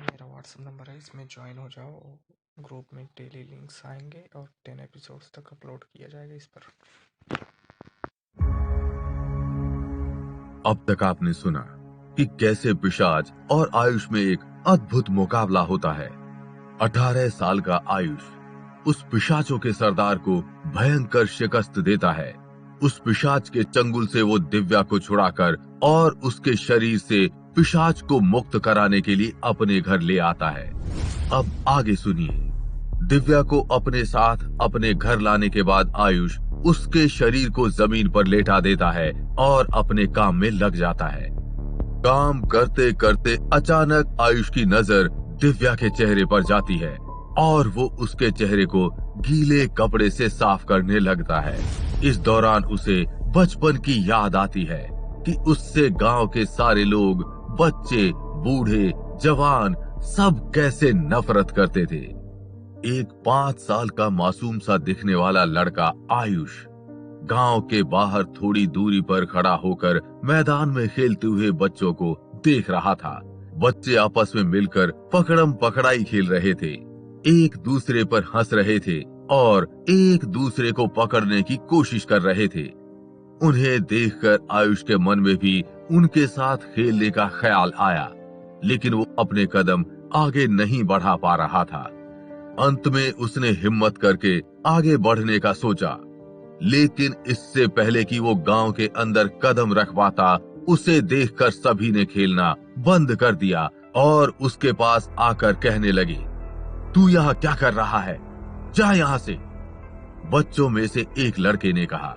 मेरा WhatsApp number है, इसमें ज्वाइन हो जाओ। ग्रुप में डेली लिंक्स आएंगे और 10 एपिसोड्स तक अपलोड किया जाएगा इस पर। अब तक आपने सुना कि कैसे पिशाच और आयुष में एक अद्भुत मुकाबला होता है। 18 साल का आयुष उस पिशाचों के सरदार को भयंकर शिकस्त देता है। उस पिशाच के चंगुल से वो दिव्या को छुड़ाकर और उसके शरीर से पिशाच को मुक्त कराने के लिए अपने घर ले आता है। अब आगे सुनिए। दिव्या को अपने साथ अपने घर लाने के बाद आयुष उसके शरीर को जमीन पर लेटा देता है और अपने काम में लग जाता है। काम करते करते अचानक आयुष की नजर दिव्या के चेहरे पर जाती है और वो उसके चेहरे को गीले कपड़े से साफ करने लगता है। इस दौरान उसे बचपन की याद आती है कि उससे गांव के सारे लोग, बच्चे, बूढ़े, जवान सब कैसे नफरत करते थे। एक 5 साल का मासूम सा दिखने वाला लड़का आयुष गांव के बाहर थोड़ी दूरी पर खड़ा होकर मैदान में खेलते हुए बच्चों को देख रहा था। बच्चे आपस में मिलकर पकड़म पकड़ाई खेल रहे थे, एक दूसरे पर हंस रहे थे और एक दूसरे को पकड़ने की कोशिश कर रहे थे। उन्हें देखकर आयुष के मन में भी उनके साथ खेलने का ख्याल आया, लेकिन वो अपने कदम आगे नहीं बढ़ा पा रहा था। अंत में उसने हिम्मत करके आगे बढ़ने का सोचा, लेकिन इससे पहले कि वो गांव के अंदर कदम रख पाता, उसे देखकर सभी ने खेलना बंद कर दिया और उसके पास आकर कहने लगे, तू यहाँ क्या कर रहा है? जा यहाँ से। बच्चों में से एक लड़के ने कहा।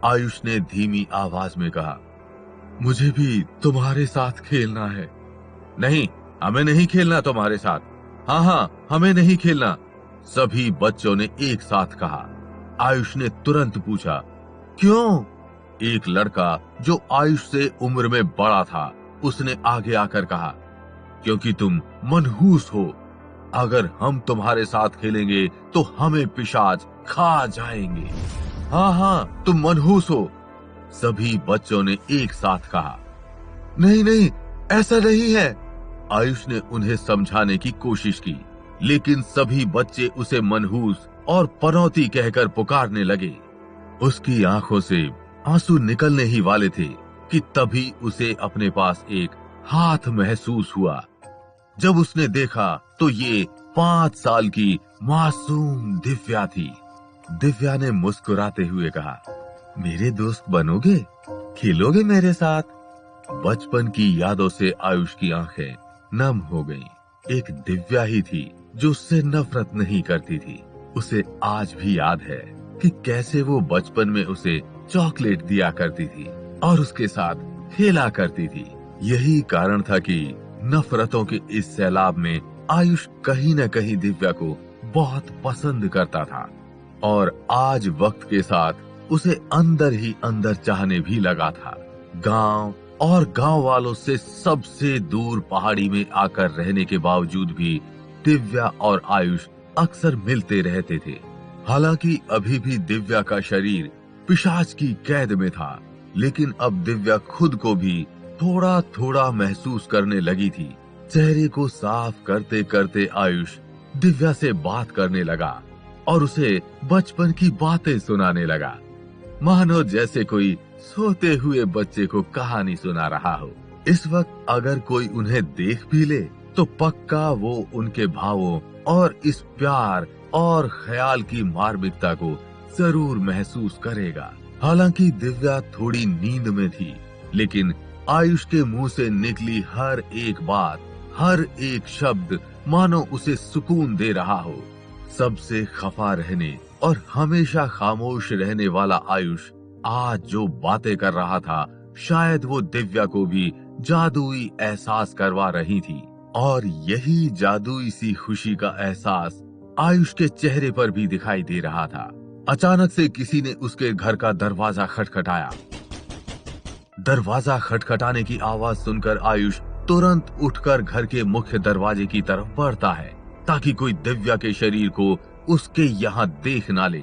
आयुष ने धीमी आवाज में कहा, मुझे भी तुम्हारे साथ खेलना है। नहीं, हमें नहीं खेलना तुम्हारे साथ। हाँ, हमें नहीं खेलना, सभी बच्चों ने एक साथ कहा। आयुष ने तुरंत पूछा, क्यों? एक लड़का जो आयुष से उम्र में बड़ा था, उसने आगे आकर कहा, क्योंकि तुम मनहूस हो। अगर हम तुम्हारे साथ खेलेंगे तो हमें पिशाच खा जाएंगे। हाँ, तुम मनहूस हो, सभी बच्चों ने एक साथ कहा। नहीं, ऐसा नहीं है। आयुष ने उन्हें समझाने की कोशिश की, लेकिन सभी बच्चे उसे मनहूस और पनौती कहकर पुकारने लगे। उसकी आंखों से आंसू निकलने ही वाले थे कि तभी उसे अपने पास एक हाथ महसूस हुआ। जब उसने देखा तो ये 5 साल की मासूम दिव्या थी। दिव्या ने मुस्कुराते हुए कहा, मेरे दोस्त बनोगे? खेलोगे मेरे साथ? बचपन की यादों से आयुष की आंखें नम हो गईं। एक दिव्या ही थी जो उससे नफरत नहीं करती थी। उसे आज भी याद है कि कैसे वो बचपन में उसे चॉकलेट दिया करती थी और उसके साथ खेला करती थी। यही कारण था कि नफरतों के इस सैलाब में आयुष कहीं न कहीं दिव्या को बहुत पसंद करता था और आज वक्त के साथ उसे अंदर ही अंदर चाहने भी लगा था। गांव और गांव वालों से सबसे दूर पहाड़ी में आकर रहने के बावजूद भी दिव्या और आयुष अक्सर मिलते रहते थे। हालांकि अभी भी दिव्या का शरीर पिशाच की कैद में था, लेकिन अब दिव्या खुद को भी थोड़ा थोड़ा महसूस करने लगी थी। चेहरे को साफ करते करते आयुष दिव्या से बात करने लगा और उसे बचपन की बातें सुनाने लगा, मानो जैसे कोई सोते हुए बच्चे को कहानी सुना रहा हो। इस वक्त अगर कोई उन्हें देख भी ले तो पक्का वो उनके भावों और इस प्यार और ख्याल की मार्मिकता को जरूर महसूस करेगा। हालांकि दिव्या थोड़ी नींद में थी, लेकिन आयुष के मुंह से निकली हर एक बात, हर एक शब्द मानो उसे सुकून दे रहा हो। सबसे खफा रहने और हमेशा खामोश रहने वाला आयुष आज जो बातें कर रहा था, शायद वो दिव्या को भी जादुई एहसास करवा रही थी और यही जादुई सी खुशी का एहसास आयुष के चेहरे पर भी दिखाई दे रहा था। अचानक से किसी ने उसके घर का दरवाजा खटखटाया। दरवाजा खटखटाने की आवाज सुनकर आयुष तुरंत उठकर घर के मुख्य दरवाजे की तरफ बढ़ता है ताकि कोई दिव्या के शरीर को उसके यहाँ देख ना ले।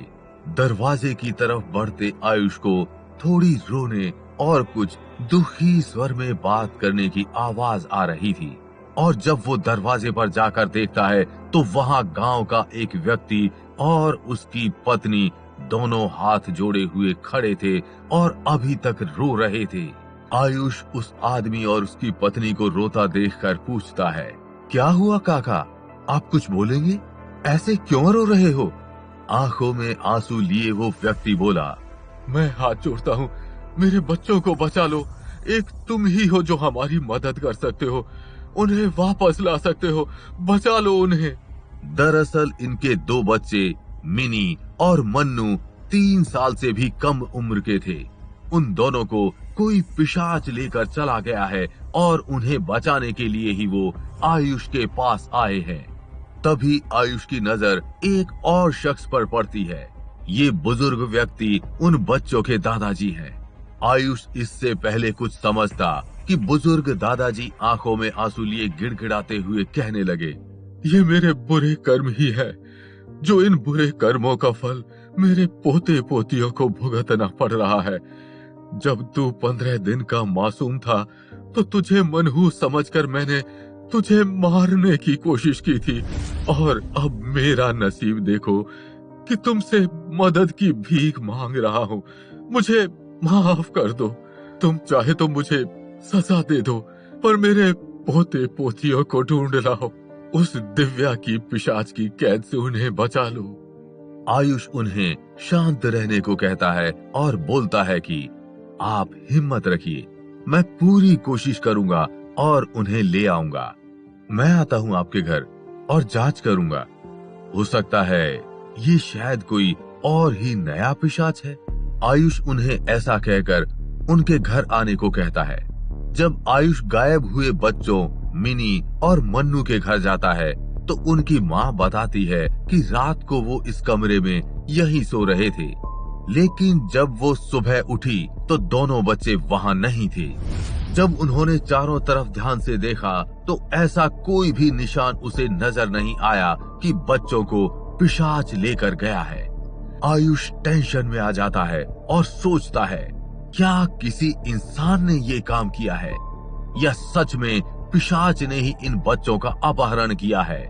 दरवाजे की तरफ बढ़ते आयुष को थोड़ी रोने और कुछ दुखी स्वर में बात करने की आवाज आ रही थी और जब वो दरवाजे पर जाकर देखता है तो वहां गांव का एक व्यक्ति और उसकी पत्नी दोनों हाथ जोड़े हुए खड़े थे और अभी तक रो रहे थे। आयुष उस आदमी और उसकी पत्नी को रोता देखकर पूछता है, क्या हुआ काका? आप कुछ बोलेंगे? ऐसे क्यों रो रहे हो? आंखों में आंसू लिए वो व्यक्ति बोला, मैं हाथ जोड़ता हूँ, मेरे बच्चों को बचा लो। एक तुम ही हो जो हमारी मदद कर सकते हो, उन्हें वापस ला सकते हो, बचा लो उन्हें। दरअसल इनके दो बच्चे मिनी और मन्नू 3 साल से भी कम उम्र के थे। उन दोनों को कोई पिशाच लेकर चला गया है और उन्हें बचाने के लिए ही वो आयुष के पास आए हैं। तभी आयुष की नजर एक और शख्स पर पड़ती है। ये बुजुर्ग व्यक्ति उन बच्चों के दादाजी हैं। आयुष इससे पहले कुछ समझता कि बुजुर्ग दादाजी आंखों में आंसू लिए गिड़गिड़ाते हुए कहने लगे, ये मेरे बुरे कर्म ही है, जो इन बुरे कर्मों का फल मेरे पोते पोतियों को भुगतना पड़ रहा है। जब तू 15 दिन का मासूम था तो तुझे मनहूस समझकर मैंने तुझे मारने की कोशिश की थी, और अब मेरा नसीब देखो कि तुमसे मदद की भीख मांग रहा हूँ। मुझे माफ कर दो। तुम चाहे तो मुझे सजा दे दो, पर मेरे पोते पोतियों को ढूंढ लाओ। उस दिव्या की पिशाच की कैद से उन्हें बचा लो। आयुष उन्हें शांत रहने को कहता है और बोलता है कि आप हिम्मत रखिए, मैं पूरी कोशिश करूंगा और उन्हें ले आऊंगा। मैं आता हूं आपके घर और जांच करूंगा। हो सकता है ये शायद कोई और ही नया पिशाच है। आयुष उन्हें ऐसा कहकर उनके घर आने को कहता है। जब आयुष गायब हुए बच्चों मिनी और मन्नू के घर जाता है तो उनकी माँ बताती है कि रात को वो इस कमरे में यहीं सो रहे थे, लेकिन जब वो सुबह उठी तो दोनों बच्चे वहाँ नहीं थे। जब उन्होंने चारों तरफ ध्यान से देखा तो ऐसा कोई भी निशान उसे नजर नहीं आया कि बच्चों को पिशाच लेकर गया है। आयुष टेंशन में आ जाता है और सोचता है, क्या किसी इंसान ने ये काम किया है या सच में पिशाच ने ही इन बच्चों का अपहरण किया है।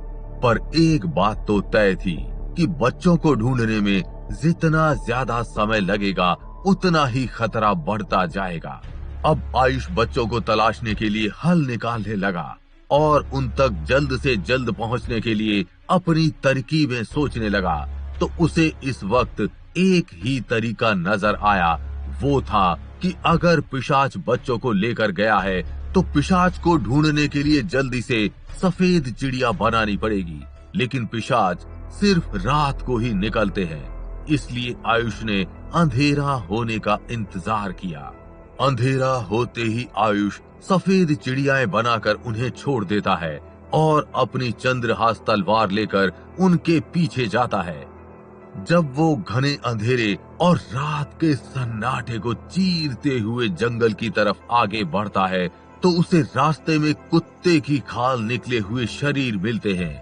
पर एक बात तो तय थी कि बच्चों को ढूंढने में जितना ज्यादा समय लगेगा उतना ही खतरा बढ़ता जाएगा। अब आयुष बच्चों को तलाशने के लिए हल निकालने लगा और उन तक जल्द से जल्द पहुंचने के लिए अपनी तरकीबें सोचने लगा। तो उसे इस वक्त एक ही तरीका नजर आया, वो था कि अगर पिशाच बच्चों को लेकर गया है तो पिशाच को ढूंढने के लिए जल्दी से सफेद चिड़िया बनानी पड़ेगी। लेकिन पिशाच सिर्फ रात को ही निकलते हैं, इसलिए आयुष ने अंधेरा होने का इंतजार किया। अंधेरा होते ही आयुष सफेद चिड़ियाएं बनाकर उन्हें छोड़ देता है और अपनी चंद्रहास तलवार लेकर उनके पीछे जाता है। जब वो घने अंधेरे और रात के सन्नाटे को चीरते हुए जंगल की तरफ आगे बढ़ता है तो उसे रास्ते में कुत्ते की खाल निकले हुए शरीर मिलते हैं।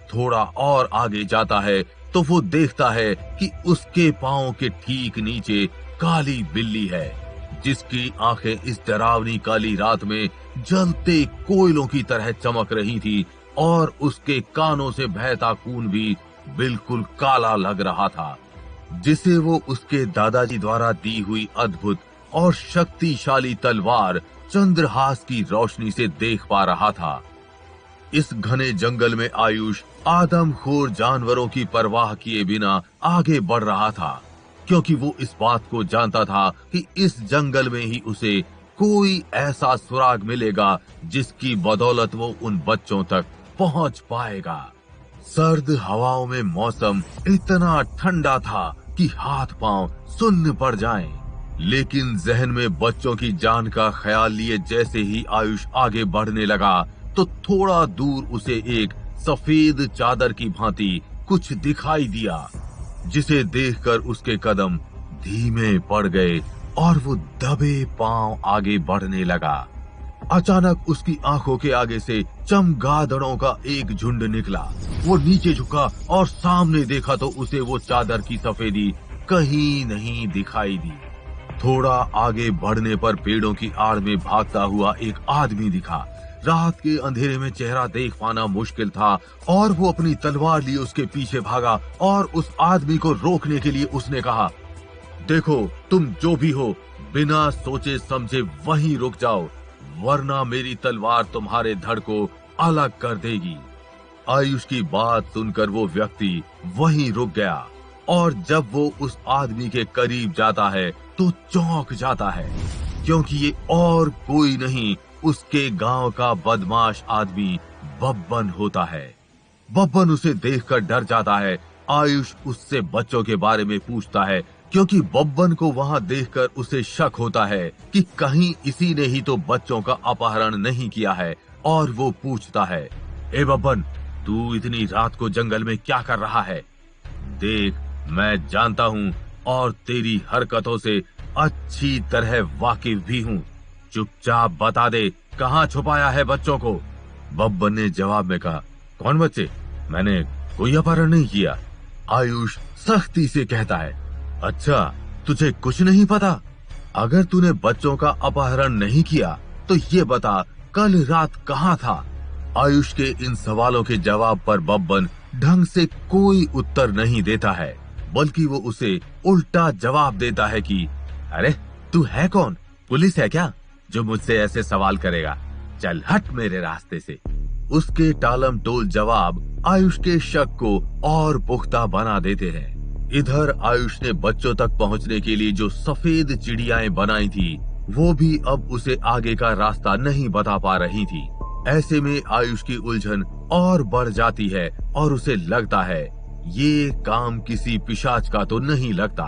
थोड़ा और आगे जाता है तो वो देखता है कि उसके पांव के ठीक नीचे काली बिल्ली है, जिसकी आंखें इस डरावनी काली रात में जलते कोयलों की तरह चमक रही थी और उसके कानों से बहता खून भी बिल्कुल काला लग रहा था, जिसे वो उसके दादाजी द्वारा दी हुई अद्भुत और शक्तिशाली तलवार चंद्रहास की रोशनी से देख पा रहा था। इस घने जंगल में आयुष आदमखोर जानवरों की परवाह किए बिना आगे बढ़ रहा था, क्योंकि वो इस बात को जानता था कि इस जंगल में ही उसे कोई ऐसा सुराग मिलेगा जिसकी बदौलत वो उन बच्चों तक पहुंच पाएगा। सर्द हवाओं में मौसम इतना ठंडा था कि हाथ पांव सुन्न पड़ जाएं, लेकिन जहन में बच्चों की जान का ख्याल लिए जैसे ही आयुष आगे बढ़ने लगा तो थोड़ा दूर उसे एक सफेद चादर की भांति कुछ दिखाई दिया, जिसे देखकर उसके कदम धीमे पड़ गए और वो दबे पांव आगे बढ़ने लगा। अचानक उसकी आंखों के आगे से चमगादड़ों का एक झुंड निकला। वो नीचे झुका और सामने देखा तो उसे वो चादर की सफेदी कहीं नहीं दिखाई दी। थोड़ा आगे बढ़ने पर पेड़ों की आड़ में भागता हुआ एक आदमी दिखा, रात के अंधेरे में चेहरा देख पाना मुश्किल था और वो अपनी तलवार लिए उसके पीछे भागा और उस आदमी को रोकने के लिए उसने कहा, देखो तुम जो भी हो, बिना सोचे समझे वहीं रुक जाओ, वरना मेरी तलवार तुम्हारे धड़ को अलग कर देगी। आयुष की बात सुनकर वो व्यक्ति वहीं रुक गया और जब वो उस आदमी के करीब जाता है तो चौंक जाता है, क्योंकि ये और कोई नहीं उसके गांव का बदमाश आदमी बब्बन होता है। बब्बन उसे देखकर डर जाता है। आयुष उससे बच्चों के बारे में पूछता है, क्योंकि बब्बन को वहां देखकर उसे शक होता है कि कहीं इसी ने ही तो बच्चों का अपहरण नहीं किया है। और वो पूछता है, ए बब्बन, तू इतनी रात को जंगल में क्या कर रहा है? देख, मैं जानता हूँ और तेरी हरकतों से अच्छी तरह वाकिफ भी हूँ। चुपचाप बता दे, कहाँ छुपाया है बच्चों को? बब्बन ने जवाब में कहा, कौन बच्चे? मैंने कोई अपहरण नहीं किया। आयुष सख्ती से कहता है, अच्छा, तुझे कुछ नहीं पता? अगर तूने बच्चों का अपहरण नहीं किया तो ये बता, कल रात कहाँ था? आयुष के इन सवालों के जवाब पर बब्बन ढंग से कोई उत्तर नहीं देता है, बल्कि वो उसे उल्टा जवाब देता है कि अरे तू है कौन? पुलिस है क्या जो मुझसे ऐसे सवाल करेगा? चल हट मेरे रास्ते से। उसके टालम टोल जवाब आयुष के शक को और पुख्ता बना देते हैं। इधर आयुष ने बच्चों तक पहुंचने के लिए जो सफेद चिड़ियाएं बनाई थी, वो भी अब उसे आगे का रास्ता नहीं बता पा रही थी। ऐसे में आयुष की उलझन और बढ़ जाती है और उसे लगता है ये काम किसी पिशाच का तो नहीं लगता,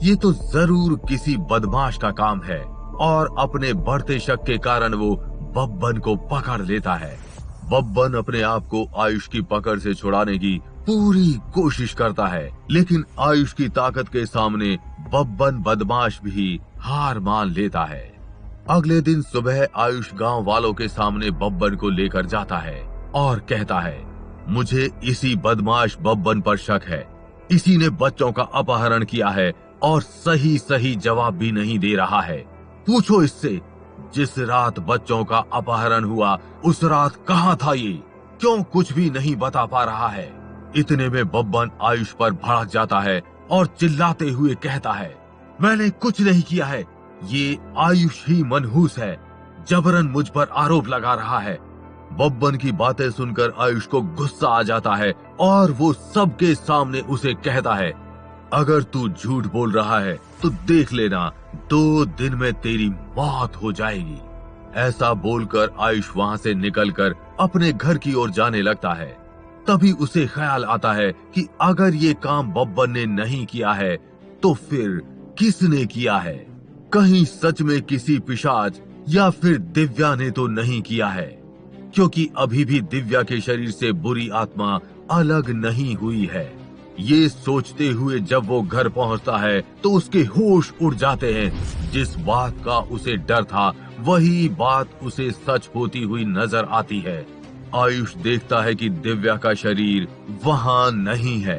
ये तो जरूर किसी बदमाश का काम है। और अपने बढ़ते शक के कारण वो बब्बन को पकड़ लेता है। बब्बन अपने आप को आयुष की पकड़ से छुड़ाने की पूरी कोशिश करता है, लेकिन आयुष की ताकत के सामने बब्बन बदमाश भी हार मान लेता है। अगले दिन सुबह आयुष गांव वालों के सामने बब्बन को लेकर जाता है और कहता है, मुझे इसी बदमाश बब्बन पर शक है। इसी ने बच्चों का अपहरण किया है और सही सही जवाब भी नहीं दे रहा है। पूछो इससे, जिस रात बच्चों का अपहरण हुआ उस रात कहाँ था ये? क्यों कुछ भी नहीं बता पा रहा है? इतने में बब्बन आयुष पर भड़क जाता है और चिल्लाते हुए कहता है, मैंने कुछ नहीं किया है, ये आयुष ही मनहूस है, जबरन मुझ पर आरोप लगा रहा है। बब्बन की बातें सुनकर आयुष को गुस्सा आ जाता है और वो सबके सामने उसे कहता है, अगर तू झूठ बोल रहा है तो देख लेना, 2 दिन में तेरी मौत हो जाएगी। ऐसा बोलकर आयुष वहां से निकलकर अपने घर की ओर जाने लगता है। तभी उसे ख्याल आता है कि अगर ये काम बब्बन ने नहीं किया है तो फिर किसने किया है? कहीं सच में किसी पिशाच या फिर दिव्या ने तो नहीं किया है, क्योंकि अभी भी दिव्या के शरीर से बुरी आत्मा अलग नहीं हुई है। ये सोचते हुए जब वो घर पहुंचता है तो उसके होश उड़ जाते हैं। जिस बात का उसे डर था वही बात उसे सच होती हुई नजर आती है। आयुष देखता है कि दिव्या का शरीर वहां नहीं है।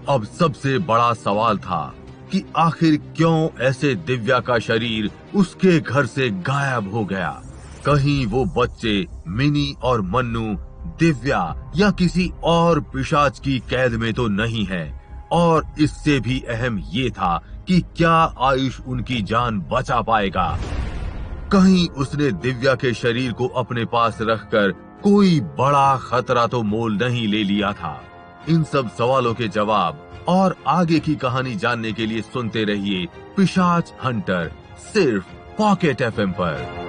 अब सबसे बड़ा सवाल था कि आखिर क्यों ऐसे दिव्या का शरीर उसके घर से गायब हो गया? कहीं वो बच्चे मिनी और मन्नू दिव्या या किसी और पिशाच की कैद में तो नहीं है? और इससे भी अहम ये था कि क्या आयुष उनकी जान बचा पाएगा? कहीं उसने दिव्या के शरीर को अपने पास रखकर कोई बड़ा खतरा तो मोल नहीं ले लिया था? इन सब सवालों के जवाब और आगे की कहानी जानने के लिए सुनते रहिए पिशाच हंटर, सिर्फ पॉकेट एफएम पर।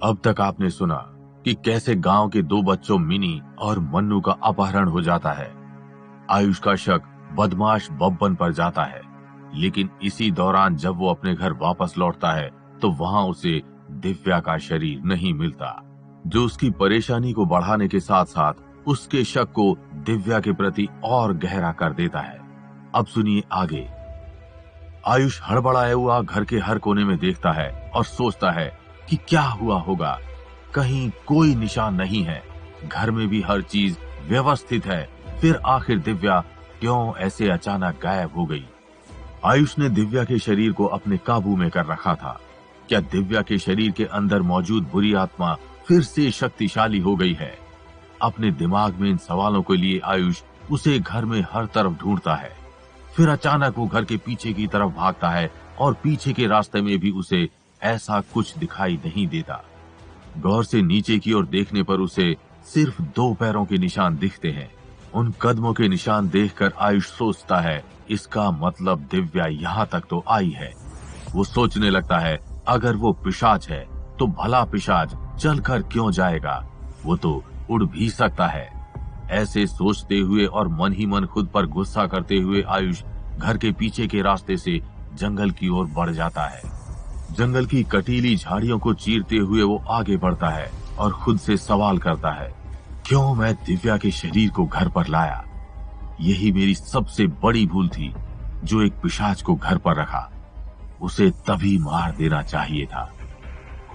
अब तक आपने सुना कि कैसे गांव के 2 बच्चों मिनी और मन्नू का अपहरण हो जाता है। आयुष का शक बदमाश बब्बन पर जाता है, लेकिन इसी दौरान जब वो अपने घर वापस लौटता है तो वहां उसे दिव्या का शरीर नहीं मिलता, जो उसकी परेशानी को बढ़ाने के साथ साथ उसके शक को दिव्या के प्रति और गहरा कर देता है। अब सुनिए आगे। आयुष हड़बड़ाया हुआ घर के हर कोने में देखता है और सोचता है कि क्या हुआ होगा। कहीं कोई निशान नहीं है, घर में भी हर चीज व्यवस्थित है, फिर आखिर दिव्या क्यों ऐसे अचानक गायब हो गई? आयुष ने दिव्या के शरीर को अपने काबू में कर रखा था। क्या दिव्या के शरीर के अंदर मौजूद बुरी आत्मा फिर से शक्तिशाली हो गई है? अपने दिमाग में इन सवालों के लिए आयुष उसे घर में हर तरफ ढूंढता है। फिर अचानक वो घर के पीछे की तरफ भागता है और पीछे के रास्ते में भी उसे ऐसा कुछ दिखाई नहीं देता। गौर से नीचे की ओर देखने पर उसे सिर्फ 2 पैरों के निशान दिखते हैं। उन कदमों के निशान देखकर आयुष सोचता है, इसका मतलब दिव्या यहाँ तक तो आई है। वो सोचने लगता है, अगर वो पिशाच है तो भला पिशाच चलकर क्यों जाएगा, वो तो उड़ भी सकता है। ऐसे सोचते हुए और मन ही मन खुद पर गुस्सा करते हुए आयुष घर के पीछे के रास्ते से जंगल की ओर बढ़ जाता है। जंगल की कटीली झाड़ियों को चीरते हुए वो आगे बढ़ता है और खुद से सवाल करता है, क्यों मैं दिव्या के शरीर को घर पर लाया? यही मेरी सबसे बड़ी भूल थी, जो एक पिशाच को घर पर रखा। उसे तभी मार देना चाहिए था।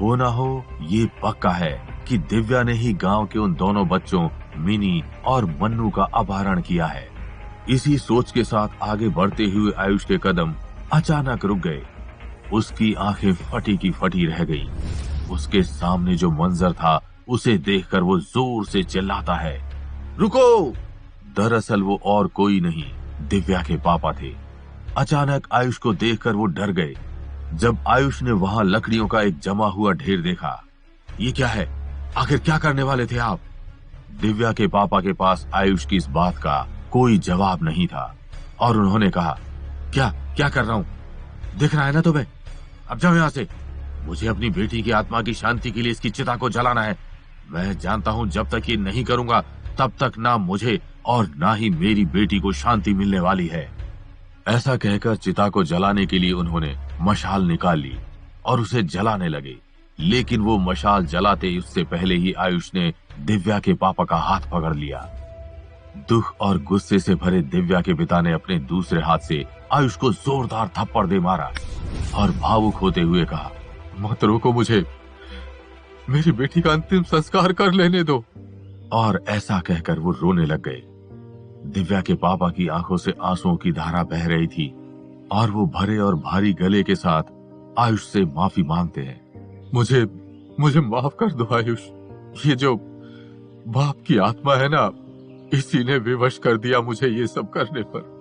हो ना हो ये पक्का है कि दिव्या ने ही गांव के उन दोनों बच्चों मिनी और मन्नू का अपहरण किया है। इसी सोच के साथ आगे बढ़ते हुए आयुष के कदम अचानक रुक गए। उसकी आंखें फटी की फटी रह गईं। उसके सामने जो मंजर था उसे देखकर वो जोर से चिल्लाता है, रुको! दरअसल वो और कोई नहीं, दिव्या के पापा थे। अचानक आयुष को देखकर वो डर गए। जब आयुष ने वहां लकड़ियों का एक जमा हुआ ढेर देखा, ये क्या है? आखिर क्या करने वाले थे आप? दिव्या के पापा के पास आयुष की इस बात का कोई जवाब नहीं था और उन्होंने कहा, क्या कर रहा हूं? दिख रहा है ना तुम्हें? अब जाओ यहां से। मुझे अपनी बेटी की आत्मा की शांति के लिए इसकी चिता को जलाना है। मैं जानता हूं जब तक ये नहीं करूंगा तब तक ना मुझे और ना ही मेरी बेटी को शांति मिलने वाली है। ऐसा कहकर चिता को जलाने के लिए उन्होंने मशाल निकाल ली और उसे जलाने लगे। लेकिन वो मशाल जलाते उससे पहले ही आयुष ने दिव्या के पापा का हाथ पकड़ लिया। दुख और गुस्से से भरे दिव्या के पिता ने अपने दूसरे हाथ से आयुष को जोरदार थप्पड़ दे मारा और भावुक होते हुए कहा, मत रोको मुझे, मेरी बेटी का अंतिम संस्कार कर लेने दो। और ऐसा कहकर वो रोने लग गए। दिव्या के पापा की आंखों से आंसुओं की धारा बह रही थी और वो भरे और भारी गले के साथ आयुष से माफी मांगते हैं। मुझे माफ कर दो आयुष, ये जो बाप की आत्मा है ना, इसी ने विवश कर दिया मुझे ये सब करने पर।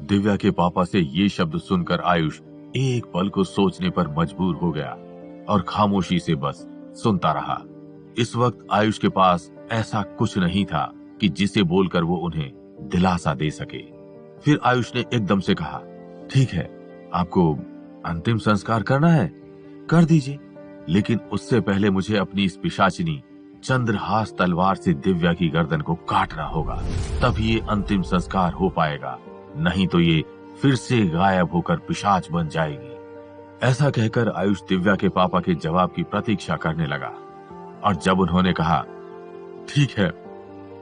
दिव्या के पापा से ये शब्द सुनकर आयुष एक पल को सोचने पर मजबूर हो गया और खामोशी से बस सुनता रहा। इस वक्त आयुष के पास ऐसा कुछ नहीं था कि जिसे बोलकर वो उन्हें दिलासा दे सके। फिर आयुष ने एकदम से कहा, ठीक है, आपको अंतिम संस्कार करना है, कर दीजिए, लेकिन उससे पहले मुझे अपनी इस पिशाचिनी चंद्रहास तलवार से दिव्या की गर्दन को काटना होगा, तब ये अंतिम संस्कार हो पाएगा, नहीं तो ये फिर से गायब होकर पिशाच बन जाएगी। ऐसा कहकर आयुष दिव्या के पापा के जवाब की प्रतीक्षा करने लगा और जब उन्होंने कहा, ठीक है,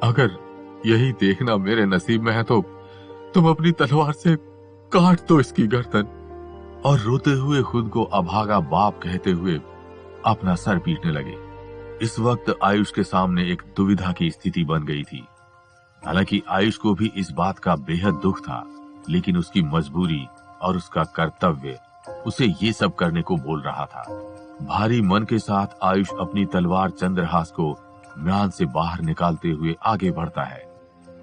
अगर यही देखना मेरे नसीब में है तो तुम अपनी तलवार से काट दो इसकी गर्दन, और रोते हुए खुद को अभागा बाप कहते हुए अपना सर पीटने लगे। इस वक्त आयुष के सामने एक दुविधा की स्थिति बन गई थी। हालांकि आयुष को भी इस बात का बेहद दुख था, लेकिन उसकी मजबूरी और उसका कर्तव्य उसे ये सब करने को बोल रहा था। भारी मन के साथ आयुष अपनी तलवार चंद्रहास को म्यान से बाहर निकालते हुए आगे बढ़ता है।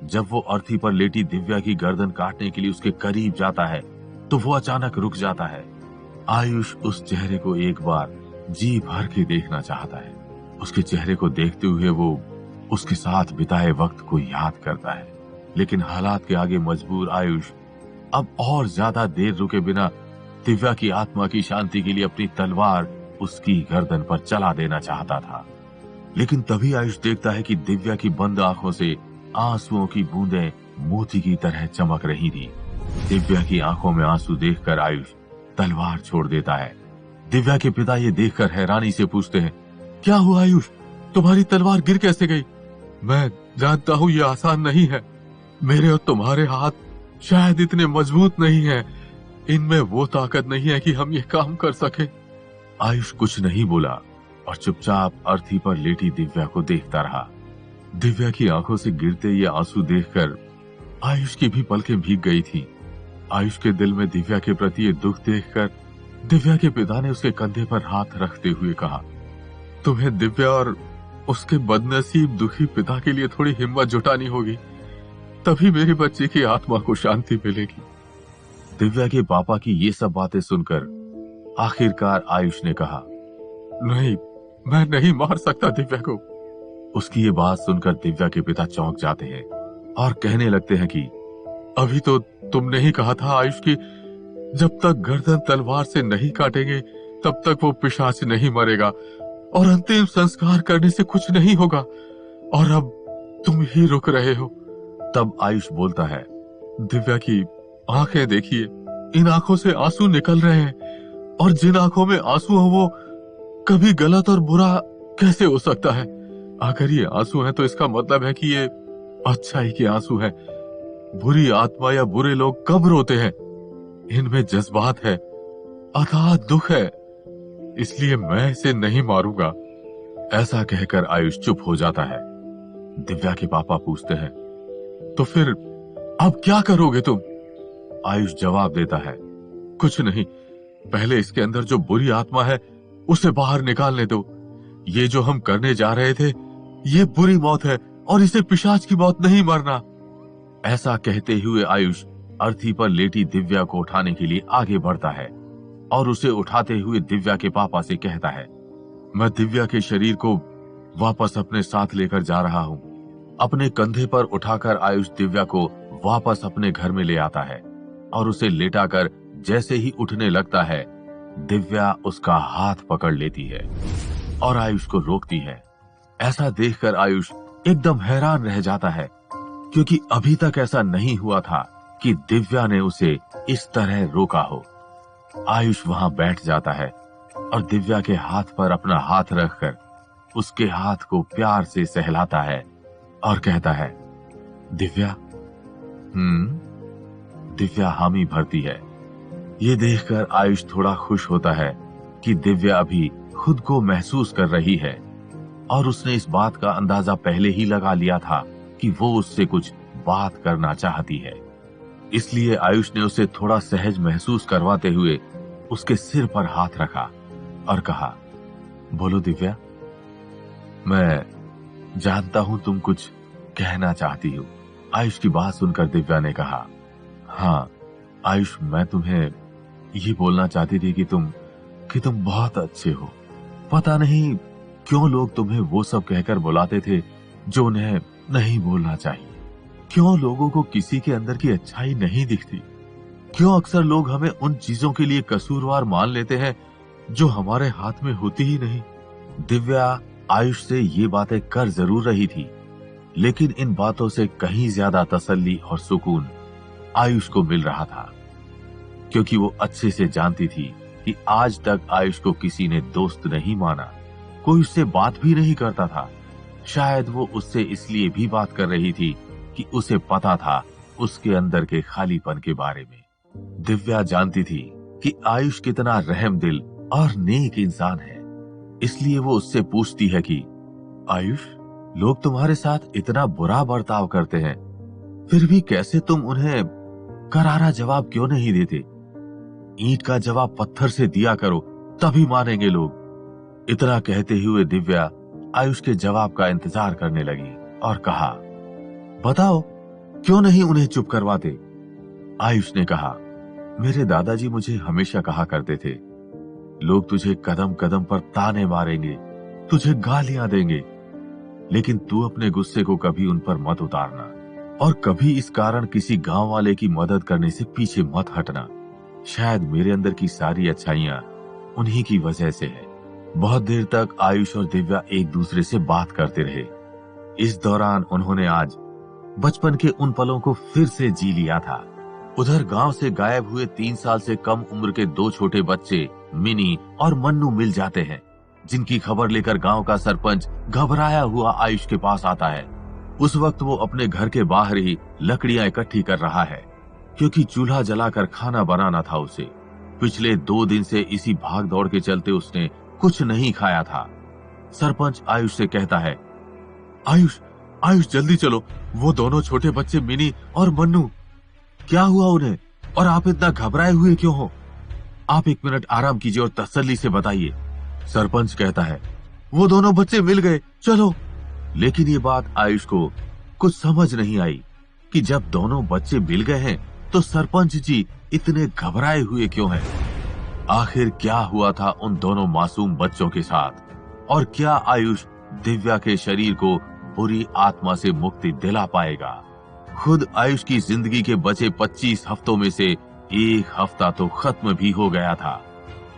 जब वो अर्थी पर लेटी दिव्या की गर्दन काटने के लिए उसके करीब जाता है तो वो अचानक रुक जाता है। आयुष उस चेहरे को एक बार जी भर के देखना चाहता है। उसके चेहरे को देखते हुए वो उसके साथ बिताए वक्त को याद करता है, लेकिन हालात के आगे मजबूर आयुष अब और ज्यादा देर रुके बिना दिव्या की आत्मा की शांति के लिए अपनी तलवार उसकी गर्दन पर चला देना चाहता था। लेकिन तभी आयुष देखता है कि दिव्या की बंद आंखों से आंसुओं की बूंदें मोती की तरह चमक रही थी। दिव्या की आंखों में आंसू देखकर आयुष तलवार छोड़ देता है। दिव्या के पिता ये देखकर हैरानी से पूछते हैं, क्या हुआ आयुष, तुम्हारी तलवार गिर कैसे गई? मैं जानता हूँ ये आसान नहीं है, मेरे और तुम्हारे हाथ शायद इतने मजबूत नहीं हैं, इनमें वो ताकत नहीं है कि हम ये काम कर सके। आयुष कुछ नहीं बोला और चुपचाप अर्थी पर लेटी दिव्या को देखता रहा। दिव्या की आंखों से गिरते ये आंसू देखकर आयुष की भी पलकें भीग गई थी। आयुष के दिल में दिव्या के प्रति ये दुख देखकर दिव्या के पिता ने उसके कंधे पर हाथ रखते हुए कहा, तुम्हें दिव्या और उसके बदनसीब दुखी पिता के लिए थोड़ी हिम्मत जुटानी होगी, तभी मेरी बच्ची की आत्मा को शांति मिलेगी। दिव्या के पापा की ये सब बातें सुनकर आखिरकार आयुष ने कहा, नहीं, मैं नहीं मार सकता दिव्या को। उसकी ये बात सुनकर दिव्या के पिता चौंक जाते हैं और कहने लगते हैं कि अभी तो तुमने ही कहा था आयुष की जब तक गर्दन तलवार से नहीं काटेंगे तब तक वो पिशाच नहीं मरेगा और अंतिम संस्कार करने से कुछ नहीं होगा, और अब तुम ही रुक रहे हो। तब आयुष बोलता है, दिव्या की आंखें देखिए, इन आंखों से आंसू निकल रहे हैं, और जिन आंखों में आंसू हो वो कभी गलत और बुरा कैसे हो सकता है? अगर ये आंसू हैं तो इसका मतलब है कि ये अच्छाई के आंसू हैं। बुरी आत्मा या बुरे लोग कब रोते हैं? इनमें जज्बात है, अथाह दुख है, इसलिए मैं इसे नहीं मारूंगा। ऐसा कहकर आयुष चुप हो जाता है। दिव्या के पापा पूछते हैं, तो फिर अब क्या करोगे तुम? आयुष जवाब देता है, कुछ नहीं, पहले इसके अंदर जो बुरी आत्मा है उसे बाहर निकालने दो। ये जो हम करने जा रहे थे ये बुरी मौत है और इसे पिशाच की मौत नहीं मरना। ऐसा कहते हुए आयुष अर्थी पर लेटी दिव्या को उठाने के लिए आगे बढ़ता है और उसे उठाते हुए दिव्या के पापा से कहता है, मैं दिव्या के शरीर को वापस अपने साथ लेकर जा रहा हूं। अपने कंधे पर उठाकर आयुष दिव्या को वापस अपने घर में ले आता है और उसे लेटाकर जैसे ही उठने लगता है दिव्या उसका हाथ पकड़ लेती है और आयुष को रोकती है। ऐसा देखकर आयुष एकदम हैरान रह जाता है, क्योंकि अभी तक ऐसा नहीं हुआ था कि दिव्या ने उसे इस तरह रोका हो। आयुष वहां बैठ जाता है और दिव्या के हाथ पर अपना हाथ रखकर उसके हाथ को प्यार से सहलाता है और कहता है, दिव्या। दिव्या हामी भरती है। ये देखकर आयुष थोड़ा खुश होता है कि दिव्या अभी खुद को महसूस कर रही है और उसने इस बात का अंदाजा पहले ही लगा लिया था कि वो उससे कुछ बात करना चाहती है। इसलिए आयुष ने उसे थोड़ा सहज महसूस करवाते हुए उसके सिर पर हाथ रखा और कहा, बोलो दिव्या। मैं जानता हूं तुम कुछ कहना चाहती हो। आयुष की बात सुनकर दिव्या ने कहा, हाँ आयुष, मैं तुम्हें ये बोलना चाहती थी कि तुम बहुत अच्छे हो। पता नहीं क्यों लोग तुम्हें वो सब कहकर बुलाते थे जो उन्हें नहीं बोलना चाहिए। क्यों लोगों को किसी के अंदर की अच्छाई नहीं दिखती? क्यों अक्सर लोग हमें उन चीजों के लिए कसूरवार मान लेते हैं जो हमारे हाथ में होती ही नहीं? दिव्या आयुष से ये बातें कर जरूर रही थी, लेकिन इन बातों से कहीं ज्यादा तसल्ली और सुकून आयुष को मिल रहा था, क्योंकि वो अच्छे से जानती थी कि आज तक आयुष को किसी ने दोस्त नहीं माना, कोई उससे बात भी नहीं करता था। शायद वो उससे इसलिए भी बात कर रही थी कि उसे पता था उसके अंदर के खालीपन के बारे में। दिव्या जानती थी कि आयुष कितना रहमदिल और नेक इंसान है, इसलिए वो उससे पूछती है कि आयुष, लोग तुम्हारे साथ इतना बुरा बर्ताव करते हैं, फिर भी कैसे तुम उन्हें करारा जवाब क्यों नहीं देते? ईंट का जवाब पत्थर से दिया करो, तभी मानेंगे लोग। इतना कहते हुए दिव्या आयुष के जवाब का इंतजार करने लगी और कहा, बताओ क्यों नहीं उन्हें चुप करवाते? आयुष ने कहा, मेरे दादाजी मुझे हमेशा कहा करते थे, लोग तुझे कदम कदम पर ताने मारेंगे, तुझे गालियां देंगे, लेकिन तू अपने गुस्से को कभी उन पर मत उतारना और कभी इस कारण किसी गांव वाले की मदद करने से पीछे मत हटना। शायद मेरे अंदर की सारी अच्छाइयां उन्हीं की वजह से है। बहुत देर तक आयुष और दिव्या एक दूसरे से बात करते रहे। इस दौरान उन्होंने आज बचपन के उन पलों को फिर से जी लिया था। उधर गांव से गायब हुए 3 साल से कम उम्र के 2 छोटे बच्चे मिनी और मन्नू मिल जाते हैं, जिनकी खबर लेकर गांव का सरपंच घबराया हुआ आयुष के पास आता है। उस वक्त वो अपने घर के बाहर ही लकड़ियां इकट्ठी कर रहा है, क्योंकि चूल्हा जलाकर खाना बनाना था उसे। पिछले 2 दिन से इसी भाग दौड़ के चलते उसने कुछ नहीं खाया था। सरपंच आयुष से कहता है, आयुष जल्दी चलो, वो दोनों छोटे बच्चे मिनी और मन्नू, क्या हुआ उन्हें? और आप इतना घबराए हुए क्यों हो? आप 1 मिनट आराम कीजिए और तसल्ली से बताइए। सरपंच कहता है, वो दोनों बच्चे मिल गए, चलो। लेकिन ये बात आयुष को कुछ समझ नहीं आई कि जब दोनों बच्चे मिल गए हैं तो सरपंच जी इतने घबराए हुए क्यों हैं? आखिर क्या हुआ था उन दोनों मासूम बच्चों के साथ, और क्या आयुष दिव्या के शरीर को बुरी आत्मा से मुक्ति दिला पाएगा? खुद आयुष की जिंदगी के बचे 25 हफ्तों में से 1 हफ्ता तो खत्म भी हो गया था।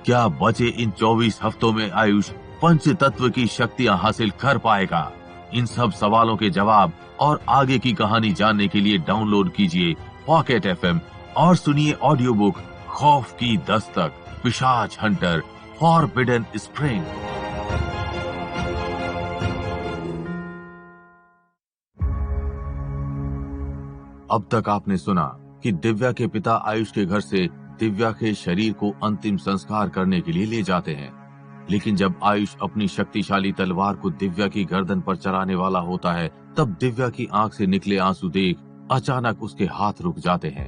क्या बचे इन 24 हफ्तों में आयुष पंच तत्व की शक्तियां हासिल कर पाएगा? इन सब सवालों के जवाब और आगे की कहानी जानने के लिए डाउनलोड कीजिए पॉकेट FM और सुनिए ऑडियो बुक खौफ की दस्तक, पिशाच हंटर, फॉरबिडन स्प्रिंग। अब तक आपने सुना कि दिव्या के पिता आयुष के घर से दिव्या के शरीर को अंतिम संस्कार करने के लिए ले जाते हैं, लेकिन जब आयुष अपनी शक्तिशाली तलवार को दिव्या की गर्दन पर चलाने वाला होता है, तब दिव्या की आंख से निकले आंसू देख अचानक उसके हाथ रुक जाते हैं।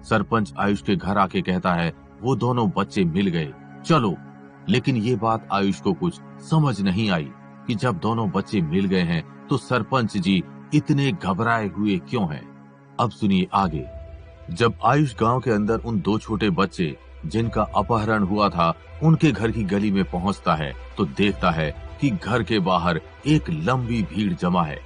सरपंच आयुष के घर आके कहता है, वो दोनों बच्चे मिल गए, चलो। लेकिन ये बात आयुष को कुछ समझ नहीं आई कि जब दोनों बच्चे मिल गए हैं तो सरपंच जी इतने घबराए हुए क्यों हैं। अब सुनिए आगे। जब आयुष गांव के अंदर उन 2 छोटे बच्चे जिनका अपहरण हुआ था उनके घर की गली में पहुंचता है तो देखता है कि घर के बाहर एक लंबी भीड़ जमा है।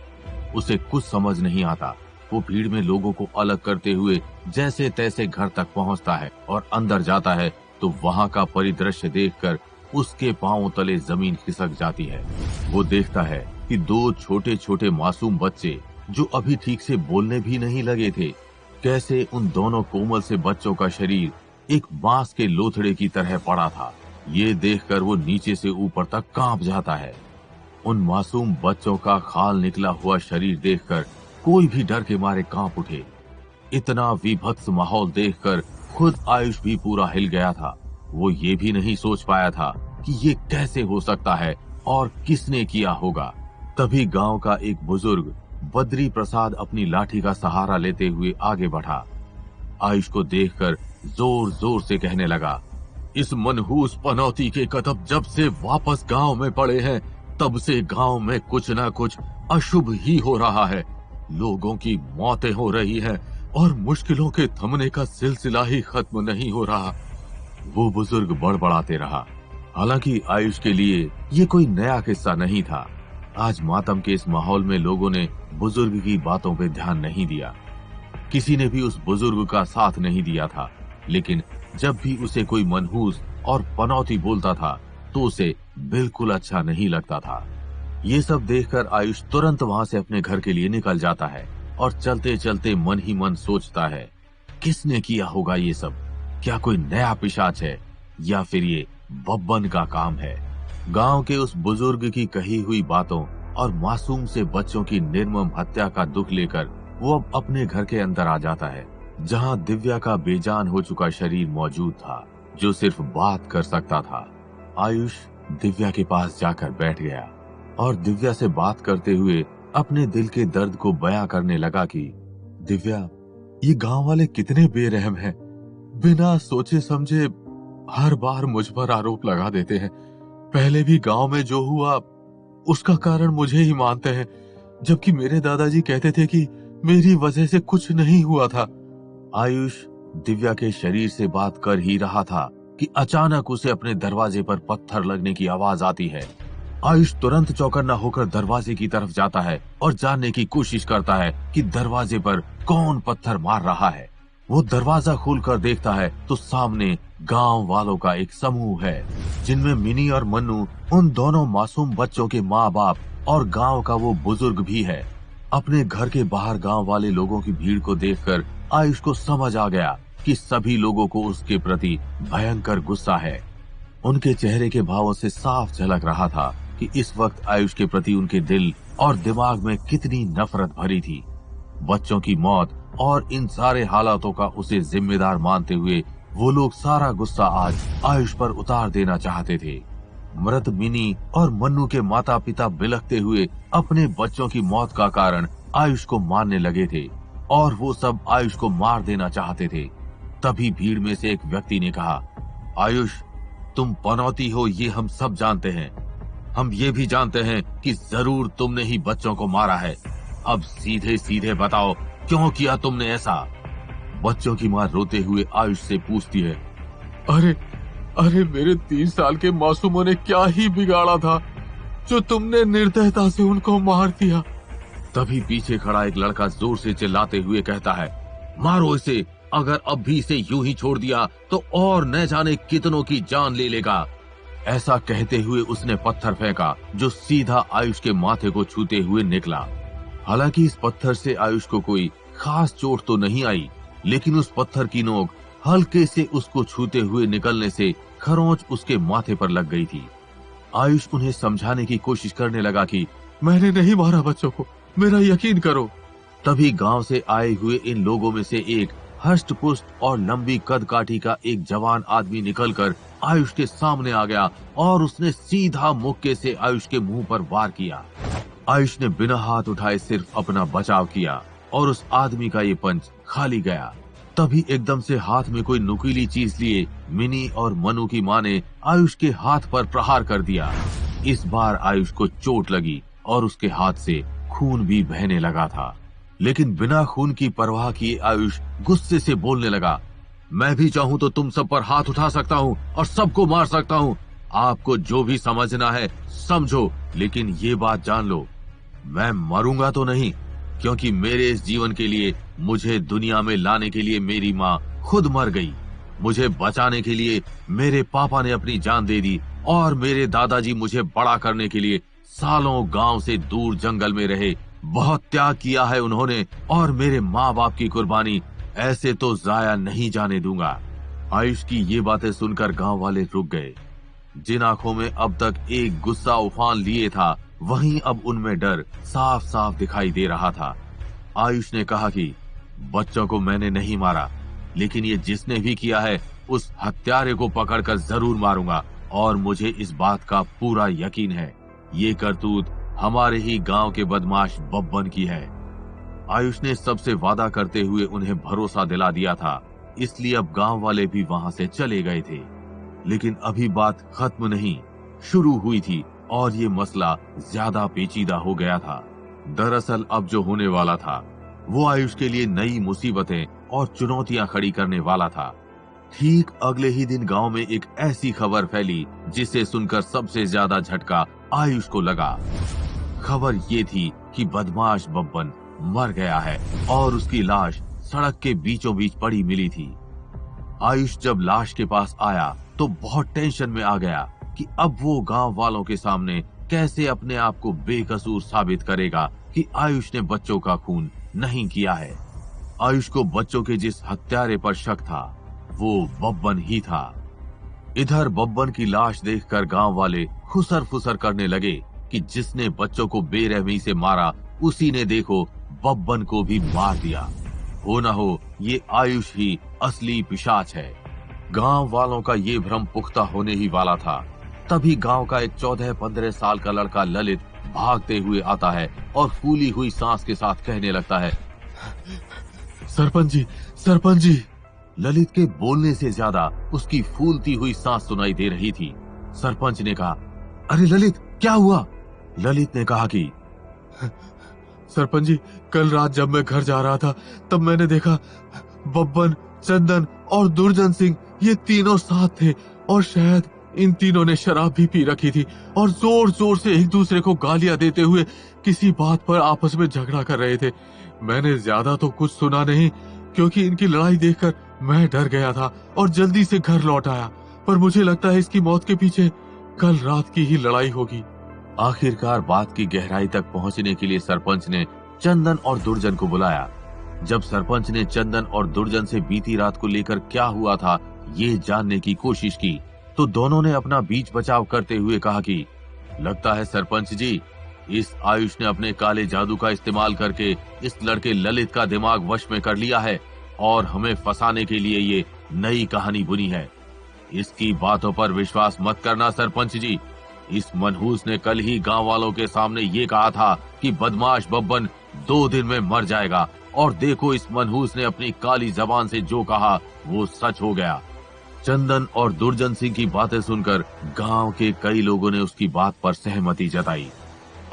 उसे कुछ समझ नहीं आता। वो भीड़ में लोगों को अलग करते हुए जैसे तैसे घर तक पहुंचता है और अंदर जाता है तो वहां का परिदृश्य देखकर उसके पांवों तले जमीन खिसक जाती है। वो देखता है कि 2 छोटे छोटे मासूम बच्चे जो अभी ठीक से बोलने भी नहीं लगे थे, कैसे उन दोनों कोमल से बच्चों का शरीर एक बांस के लोथड़े की तरह पड़ा था। ये देखकर वो नीचे से ऊपर तक कांप जाता है। उन मासूम बच्चों का खाल निकला हुआ शरीर देखकर कोई भी डर के मारे कांप उठे। इतना विभत्स माहौल देखकर खुद आयुष भी पूरा हिल गया था। वो ये भी नहीं सोच पाया था कि ये कैसे हो सकता है और किसने किया होगा। तभी गांव का एक बुजुर्ग बद्री प्रसाद अपनी लाठी का सहारा लेते हुए आगे बढ़ा। आयुष को देखकर जोर जोर से कहने लगा, इस मनहूस पनौती के कदम जब से वापस गांव में पड़े हैं तब से गांव में कुछ ना कुछ अशुभ ही हो रहा है। लोगों की मौतें हो रही हैं और मुश्किलों के थमने का सिलसिला ही खत्म नहीं हो रहा। वो बुजुर्ग बड़बड़ाते रहा। हालांकि आयुष के लिए ये कोई नया किस्सा नहीं था। आज मातम के इस माहौल में लोगों ने बुजुर्ग की बातों पे ध्यान नहीं दिया। किसी ने भी उस बुजुर्ग का साथ नहीं दिया था। लेकिन जब भी उसे कोई मनहूस और पनौती बोलता था तो उसे बिल्कुल अच्छा नहीं लगता था। ये सब देखकर आयुष तुरंत वहां से अपने घर के लिए निकल जाता है और चलते चलते मन ही मन सोचता है, किसने किया होगा ये सब? क्या कोई नया पिशाच है या फिर ये बब्बन का काम है? गांव के उस बुजुर्ग की कही हुई बातों और मासूम से बच्चों की निर्मम हत्या का दुख लेकर वो अब अपने घर के अंदर आ जाता है, जहां दिव्या का बेजान हो चुका शरीर मौजूद था, जो सिर्फ बात कर सकता था। आयुष दिव्या के पास जाकर बैठ गया और दिव्या से बात करते हुए अपने दिल के दर्द को बयां करने लगा कि दिव्या, ये गांव वाले कितने बेरहम हैं। बिना सोचे समझे हर बार मुझ पर आरोप लगा देते हैं। पहले भी गांव में जो हुआ उसका कारण मुझे ही मानते हैं, जबकि मेरे दादाजी कहते थे कि मेरी वजह से कुछ नहीं हुआ था। आयुष दिव्या के शरीर से बात कर ही रहा था कि अचानक उसे अपने दरवाजे पर पत्थर लगने की आवाज आती है। आयुष तुरंत चौकन्ना होकर दरवाजे की तरफ जाता है और जानने की कोशिश करता है कि दरवाजे पर कौन पत्थर मार रहा है। वो दरवाजा खोलकर देखता है तो सामने गांव वालों का एक समूह है, जिनमें मिनी और मन्नू उन दोनों मासूम बच्चों के माँ बाप और गांव का वो बुजुर्ग भी है। अपने घर के बाहर गांव वाले लोगों की भीड़ को देखकर आयुष को समझ आ गया कि सभी लोगों को उसके प्रति भयंकर गुस्सा है। उनके चेहरे के भावों से साफ झलक रहा था कि इस वक्त आयुष के प्रति उनके दिल और दिमाग में कितनी नफरत भरी थी। बच्चों की मौत और इन सारे हालातों का उसे जिम्मेदार मानते हुए वो लोग सारा गुस्सा आज आयुष पर उतार देना चाहते थे। मृत मिनी और मन्नू के माता पिता बिलखते हुए अपने बच्चों की मौत का कारण आयुष को मानने लगे थे और वो सब आयुष को मार देना चाहते थे। तभी भीड़ में से एक व्यक्ति ने कहा, आयुष, तुम पनौती हो ये हम सब जानते हैं। हम ये भी जानते हैं कि जरूर तुमने ही बच्चों को मारा है। अब सीधे सीधे बताओ, क्यों किया तुमने ऐसा? बच्चों की मां रोते हुए आयुष से पूछती है, अरे मेरे 3 साल के मासूमों ने क्या ही बिगाड़ा था जो तुमने निर्दयता से उनको मार दिया। तभी पीछे खड़ा एक लड़का जोर से चिल्लाते हुए कहता है, मारो इसे, अगर अब भी इसे यूं ही छोड़ दिया तो और न जाने कितनों की जान ले लेगा। ऐसा कहते हुए उसने पत्थर फेंका जो सीधा आयुष के माथे को छूते हुए निकला। हालांकि इस पत्थर से आयुष को कोई खास चोट तो नहीं आई, लेकिन उस पत्थर की नोक हल्के से उसको छूते हुए निकलने से खरोंच उसके माथे पर लग गई थी। आयुष उन्हें समझाने की कोशिश करने लगा कि मैंने नहीं मारा बच्चों को, मेरा यकीन करो। तभी गांव से आए हुए इन लोगों में से एक हष्ट-पुष्ट और लंबी कद काठी का एक जवान आदमी निकलकर आयुष के सामने आ गया और उसने सीधा मुक्के से आयुष के मुंह पर वार किया। आयुष ने बिना हाथ उठाए सिर्फ अपना बचाव किया और उस आदमी का ये पंच खाली गया। तभी एकदम से हाथ में कोई नुकीली चीज लिए मिनी और मनु की मां ने आयुष के हाथ पर प्रहार कर दिया। इस बार आयुष को चोट लगी और उसके हाथ से खून भी बहने लगा था, लेकिन बिना खून की परवाह किए आयुष गुस्से से बोलने लगा, मैं भी चाहूं तो तुम सब पर हाथ उठा सकता हूं और सबको मार सकता हूं। आपको जो भी समझना है समझो, लेकिन ये बात जान लो, मैं मरूंगा तो नहीं, क्योंकि मेरे इस जीवन के लिए मुझे दुनिया में लाने के लिए मेरी माँ खुद मर गई। मुझे बचाने के लिए मेरे पापा ने अपनी जान दे दी और मेरे दादाजी मुझे बड़ा करने के लिए सालों गांव से दूर जंगल में रहे। बहुत त्याग किया है उन्होंने और मेरे माँ बाप की कुर्बानी ऐसे तो जाया नहीं जाने दूंगा। आयुष की ये बातें सुनकर गांव वाले रुक गए। जिन आंखों में अब तक एक गुस्सा उफान लिए था, वहीं अब उनमें डर साफ साफ दिखाई दे रहा था। आयुष ने कहा कि बच्चों को मैंने नहीं मारा, लेकिन ये जिसने भी किया है उस हत्यारे को पकड़कर जरूर मारूंगा और मुझे इस बात का पूरा यकीन है, ये करतूत हमारे ही गांव के बदमाश बब्बन की है। आयुष ने सबसे वादा करते हुए उन्हें भरोसा दिला दिया था, इसलिए अब गांव वाले भी वहां से चले गए थे। लेकिन अभी बात खत्म नहीं, शुरू हुई थी और ये मसला ज्यादा पेचीदा हो गया था। दरअसल अब जो होने वाला था वो आयुष के लिए नई मुसीबतें और चुनौतियां खड़ी करने वाला था। ठीक अगले ही दिन गांव में एक ऐसी खबर फैली जिसे सुनकर सबसे ज्यादा झटका आयुष को लगा। खबर ये थी कि बदमाश बब्बन मर गया है और उसकी लाश सड़क के बीचों बीच पड़ी मिली थी। आयुष जब लाश के पास आया तो बहुत टेंशन में आ गया कि अब वो गांव वालों के सामने कैसे अपने आप को बेकसूर साबित करेगा कि आयुष ने बच्चों का खून नहीं किया है। आयुष को बच्चों के जिस हत्यारे पर शक था वो बब्बन ही था। इधर बब्बन की लाश देखकर गांव वाले खुसर फुसर करने लगे कि जिसने बच्चों को बेरहमी से मारा उसी ने देखो बब्बन को भी मार दिया। हो न हो ये आयुष ही असली पिशाच है। गांव वालों का ये भ्रम पुख्ता होने ही वाला था। तभी गांव का एक 14-15 साल का लड़का ललित भागते हुए आता है और फूली हुई सांस के साथ कहने लगता है, सरपंच जी। ललित के बोलने से ज्यादा उसकी फूलती हुई सांस सुनाई दे रही थी। सरपंच ने कहा, अरे ललित क्या हुआ? ललित ने कहा कि सरपंच जी, कल रात जब मैं घर जा रहा था तब मैंने देखा बब्बन, चंदन और दुर्जन सिंह ये तीनों साथ थे और शायद इन तीनों ने शराब भी पी रखी थी और जोर जोर से एक दूसरे को गालियां देते हुए किसी बात पर आपस में झगड़ा कर रहे थे। मैंने ज्यादा तो कुछ सुना नहीं क्योंकि इनकी लड़ाई देखकर मैं डर गया था और जल्दी से घर लौट आया, पर मुझे लगता है इसकी मौत के पीछे कल रात की ही लड़ाई होगी। आखिरकार बात की गहराई तक पहुंचने के लिए सरपंच ने चंदन और दुर्जन को बुलाया। जब सरपंच ने चंदन और दुर्जन से बीती रात को लेकर क्या हुआ था ये जानने की कोशिश की तो दोनों ने अपना बीच बचाव करते हुए कहा कि लगता है सरपंच जी, इस आयुष ने अपने काले जादू का इस्तेमाल करके इस लड़के ललित का दिमाग वश में कर लिया है और हमें फंसाने के लिए ये नई कहानी बुनी है। इसकी बातों पर विश्वास मत करना सरपंच जी। इस मनहूस ने कल ही गांव वालों के सामने ये कहा था कि बदमाश बब्बन 2 दिन में मर जाएगा और देखो इस मनहूस ने अपनी काली जबान से जो कहा वो सच हो गया। चंदन और दुर्जन सिंह की बातें सुनकर गांव के कई लोगों ने उसकी बात पर सहमति जताई।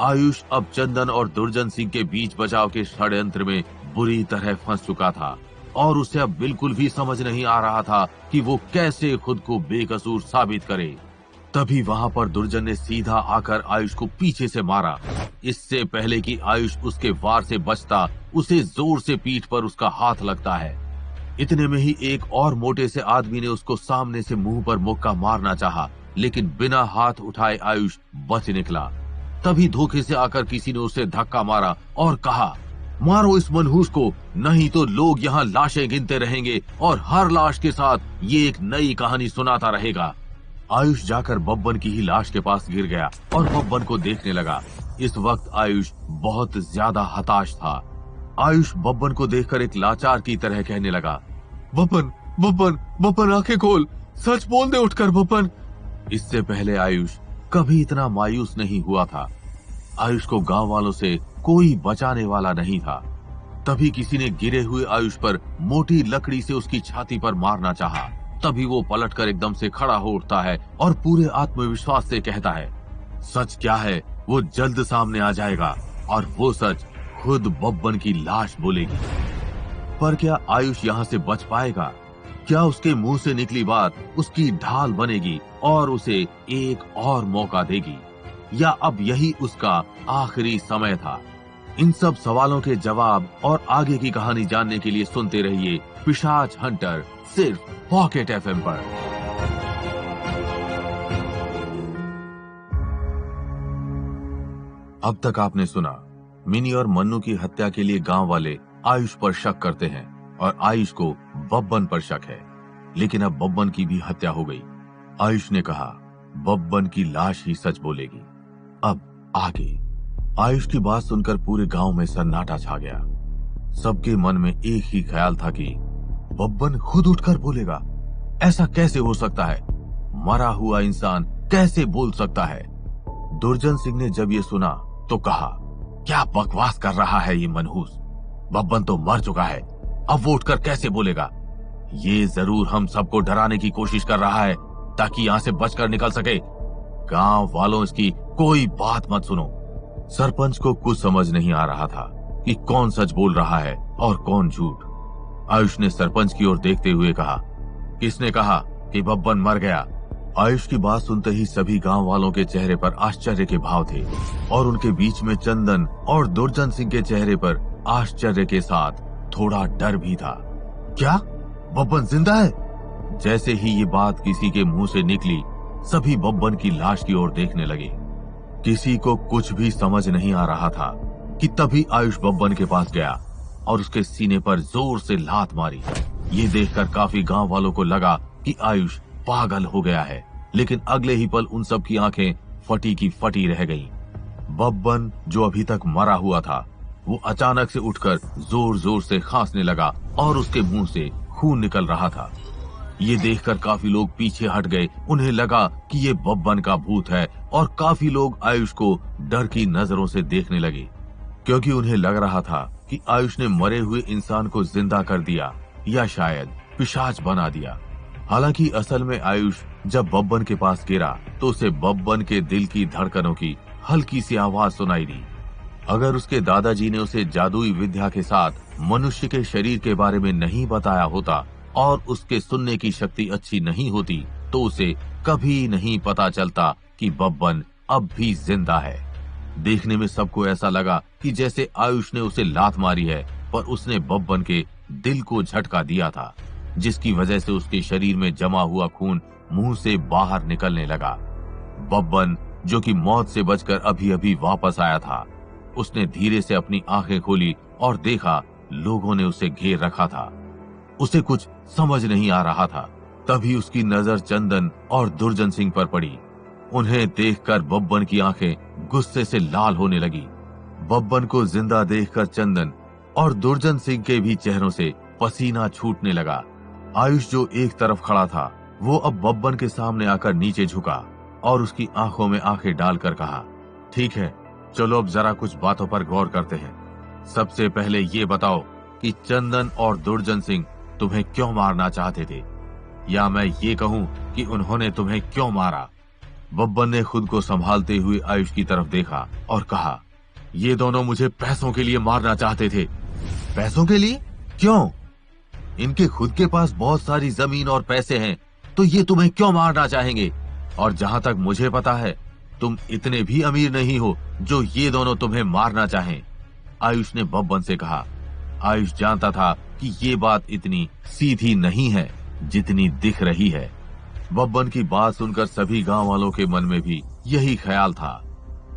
आयुष अब चंदन और दुर्जन सिंह के बीच बचाव के षड्यंत्र में बुरी तरह फंस चुका था और उसे अब बिल्कुल भी समझ नहीं आ रहा था कि वो कैसे खुद को बेकसूर साबित करे। तभी वहां पर दुर्जन ने सीधा आकर आयुष को पीछे से मारा। इससे पहले कि आयुष उसके वार से बचता, उसे जोर से पीठ पर उसका हाथ लगता है। इतने में ही एक और मोटे से आदमी ने उसको सामने से मुंह पर मुक्का मारना चाहा, लेकिन बिना हाथ उठाए आयुष बच निकला। तभी धोखे से आकर किसी ने उसे धक्का मारा और कहा, मारो इस मनहूस को, नहीं तो लोग यहाँ लाशें गिनते रहेंगे और हर लाश के साथ ये एक नई कहानी सुनाता रहेगा। आयुष जाकर बब्बन की ही लाश के पास गिर गया और बब्बन को देखने लगा। इस वक्त आयुष बहुत ज्यादा हताश था। आयुष बब्बन को देखकर एक लाचार की तरह कहने लगा, बब्बन बब्बन बब्बन आंखें खोल, सच बोल दे उठकर बब्बन। इससे पहले आयुष कभी इतना मायूस नहीं हुआ था। आयुष को गांव वालों से कोई बचाने वाला नहीं था। तभी किसी ने गिरे हुए आयुष पर मोटी लकड़ी से उसकी छाती पर मारना चाहा। तभी वो पलटकर एकदम से खड़ा हो उठता है और पूरे आत्मविश्वास से कहता है, सच क्या है वो जल्द सामने आ जाएगा और वो सच खुद बब्बन की लाश बोलेगी। पर क्या आयुष यहाँ से बच पाएगा? क्या उसके मुंह से निकली बात उसकी ढाल बनेगी और उसे एक और मौका देगी, या अब यही उसका आखिरी समय था? इन सब सवालों के जवाब और आगे की कहानी जानने के लिए सुनते रहिए पिशाच हंटर, सिर्फ पॉकेट एफएम पर। अब तक आपने सुना मिनी और मन्नू की हत्या के लिए गांव वाले आयुष पर शक करते हैं और आयुष को बब्बन पर शक है, लेकिन अब बब्बन की भी हत्या हो गई। आयुष ने कहा बब्बन की लाश ही सच बोलेगी। अब आगे। आयुष की बात सुनकर पूरे गांव में सन्नाटा छा गया। सबके मन में एक ही ख्याल था कि बब्बन खुद उठकर बोलेगा। ऐसा कैसे हो सकता है? मरा हुआ इंसान कैसे बोल सकता है? दुर्जन सिंह ने जब ये सुना तो कहा, क्या बकवास कर रहा है ये मनहूस? बब्बन तो मर चुका है, अब वो उठकर कैसे बोलेगा? ये जरूर हम सबको डराने की कोशिश कर रहा है ताकि यहाँ से बचकर निकल सके। गांव वालों इसकी कोई बात मत सुनो। सरपंच को कुछ समझ नहीं आ रहा था कि कौन सच बोल रहा है और कौन झूठ। आयुष ने सरपंच की ओर देखते हुए कहा, किसने कहा कि बब्बन मर गया? आयुष की बात सुनते ही सभी गांव वालों के चेहरे पर आश्चर्य के भाव थे और उनके बीच में चंदन और दुर्जन सिंह के चेहरे पर आश्चर्य के साथ थोड़ा डर भी था। क्या बब्बन जिंदा है? जैसे ही ये बात किसी के मुंह से निकली, सभी बब्बन की लाश की ओर देखने लगे। किसी को कुछ भी समझ नहीं आ रहा था कि तभी आयुष बब्बन के पास गया और उसके सीने पर जोर से लात मारी। ये देखकर काफी गांव वालों को लगा कि आयुष पागल हो गया है, लेकिन अगले ही पल उन सब की आंखें फटी की फटी रह गईं। बब्बन जो अभी तक मरा हुआ था, वो अचानक से उठकर जोर जोर से खांसने लगा और उसके मुंह से खून निकल रहा था। ये देखकर काफी लोग पीछे हट गए। उन्हें लगा कि ये बब्बन का भूत है और काफी लोग आयुष को डर की नजरों से देखने लगे, क्योंकि उन्हें लग रहा था कि आयुष ने मरे हुए इंसान को जिंदा कर दिया या शायद पिशाच बना दिया। हालांकि असल में आयुष जब बब्बन के पास गिरा तो उसे बब्बन के दिल की धड़कनों की हल्की सी आवाज सुनाई दी। अगर उसके दादाजी ने उसे जादुई विद्या के साथ मनुष्य के शरीर के बारे में नहीं बताया होता और उसके सुनने की शक्ति अच्छी नहीं होती, तो उसे कभी नहीं पता चलता कि बब्बन अब भी जिंदा है। देखने में सबको ऐसा लगा कि जैसे आयुष ने उसे लात मारी है, पर उसने बब्बन के दिल को झटका दिया था, जिसकी वजह से उसके शरीर में जमा हुआ खून मुंह से बाहर निकलने लगा। बब्बन, जो कि मौत से बचकर अभी अभी वापस आया था, उसने धीरे से अपनी आंखें खोली और देखा लोगों ने उसे घेर रखा था। उसे कुछ समझ नहीं आ रहा था। तभी उसकी नजर चंदन और दुर्जन सिंह पर पड़ी। उन्हें देखकर बब्बन की आंखें गुस्से से लाल होने लगी। बब्बन को जिंदा देखकर चंदन और दुर्जन सिंह के भी चेहरों से पसीना छूटने लगा। आयुष जो एक तरफ खड़ा था, वो अब बब्बन के सामने आकर नीचे झुका और उसकी आंखों में आंखें डालकर कहा, ठीक है, चलो अब जरा कुछ बातों पर गौर करते हैं। सबसे पहले ये बताओ कि चंदन और दुर्जन सिंह तुम्हें क्यों मारना चाहते थे, या मैं ये कहूं कि उन्होंने तुम्हें क्यों मारा। बब्बन ने खुद को संभालते हुए आयुष की तरफ देखा और कहा, ये दोनों मुझे पैसों के लिए मारना चाहते थे। पैसों के लिए? क्यों? इनके खुद के पास बहुत सारी जमीन और पैसे हैं, तो ये तुम्हें क्यों मारना चाहेंगे? और जहां तक मुझे पता है, तुम इतने भी अमीर नहीं हो जो ये दोनों तुम्हें मारना चाहें। आयुष ने बब्बन से कहा। आयुष जानता था कि ये बात इतनी सीधी नहीं है जितनी दिख रही है। बब्बन की बात सुनकर सभी गांव वालों के मन में भी यही ख्याल था।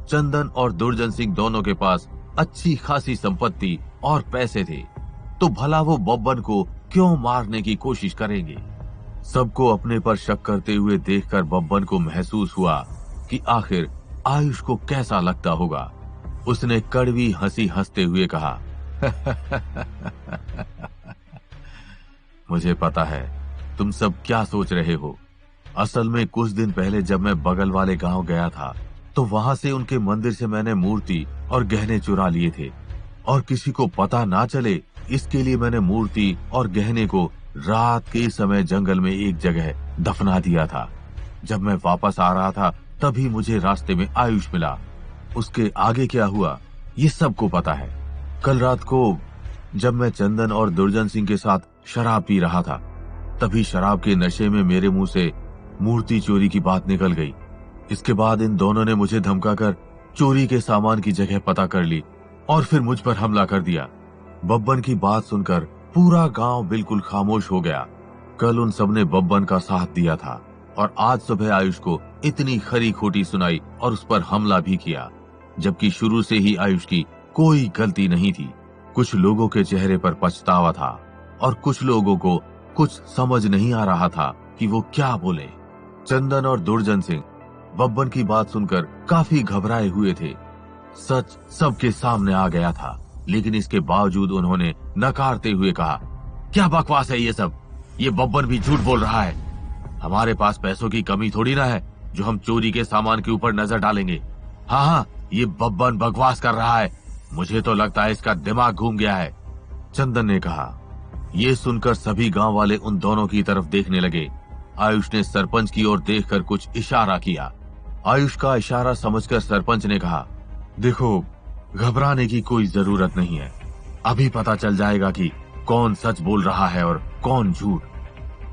चंदन और दुर्जन सिंह दोनों के पास अच्छी खासी संपत्ति और पैसे थे, तो भला वो बब्बन को क्यों मारने की कोशिश करेंगे। सबको अपने पर शक करते हुए देखकर बब्बन को महसूस हुआ कि आखिर आयुष को कैसा लगता होगा। उसने कड़वी हंसी हंसते हुए कहा, मुझे पता है तुम सब क्या सोच रहे हो। असल में कुछ दिन पहले जब मैं बगल वाले गांव गया था, तो वहां से उनके मंदिर से मैंने मूर्ति और गहने चुरा लिए थे, और किसी को पता ना चले इसके लिए मैंने मूर्ति और गहने को रात के समय जंगल में एक जगह दफना दिया था। जब मैं वापस आ रहा था तभी मुझे रास्ते में आयुष मिला। उसके आगे क्या हुआ ये सबको पता है। कल रात को जब मैं चंदन और दुर्जन सिंह के साथ शराब पी रहा था, तभी शराब के नशे में मेरे मुंह से मूर्ति चोरी की बात निकल गई। इसके बाद इन दोनों ने मुझे धमकाकर चोरी के सामान की जगह पता कर ली और फिर मुझ पर हमला कर दिया। बब्बन की बात सुनकर पूरा गांव बिल्कुल खामोश हो गया। कल उन सबने बब्बन का साथ दिया था और आज सुबह आयुष को इतनी खरी खोटी सुनाई और उस पर हमला भी किया, जबकि शुरू से ही आयुष की कोई गलती नहीं थी। कुछ लोगों के चेहरे पर पछतावा था और कुछ लोगों को कुछ समझ नहीं आ रहा था कि वो क्या बोले। चंदन और दुर्जन सिंह बब्बन की बात सुनकर काफी घबराए हुए थे। सच सबके सामने आ गया था, लेकिन इसके बावजूद उन्होंने नकारते हुए कहा, क्या बकवास है ये सब। ये बब्बन भी झूठ बोल रहा है। हमारे पास पैसों की कमी थोड़ी ना है जो हम चोरी के सामान के ऊपर नजर डालेंगे। हाँ, ये बब्बन बकवास कर रहा है। मुझे तो लगता है इसका दिमाग घूम गया है, चंदन ने कहा। ये सुनकर सभी गांव वाले उन दोनों की तरफ देखने लगे। आयुष ने सरपंच की ओर देखकर कुछ इशारा किया। आयुष का इशारा समझकर सरपंच ने कहा, देखो, घबराने की कोई जरूरत नहीं है। अभी पता चल जाएगा कि कौन सच बोल रहा है और कौन झूठ।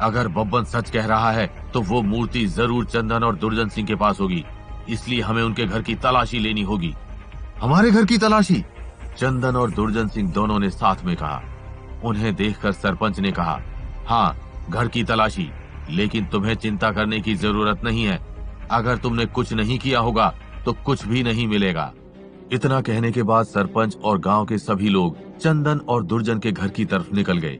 अगर बब्बन सच कह रहा है तो वो मूर्ति जरूर चंदन और दुर्जन सिंह के पास होगी, इसलिए हमें उनके घर की तलाशी लेनी होगी। हमारे घर की तलाशी? चंदन और दुर्जन सिंह दोनों ने साथ में कहा। उन्हें देखकर सरपंच ने कहा, हाँ, घर की तलाशी, लेकिन तुम्हें चिंता करने की जरूरत नहीं है। अगर तुमने कुछ नहीं किया होगा तो कुछ भी नहीं मिलेगा। इतना कहने के बाद सरपंच और गांव के सभी लोग चंदन और दुर्जन के घर की तरफ निकल गए।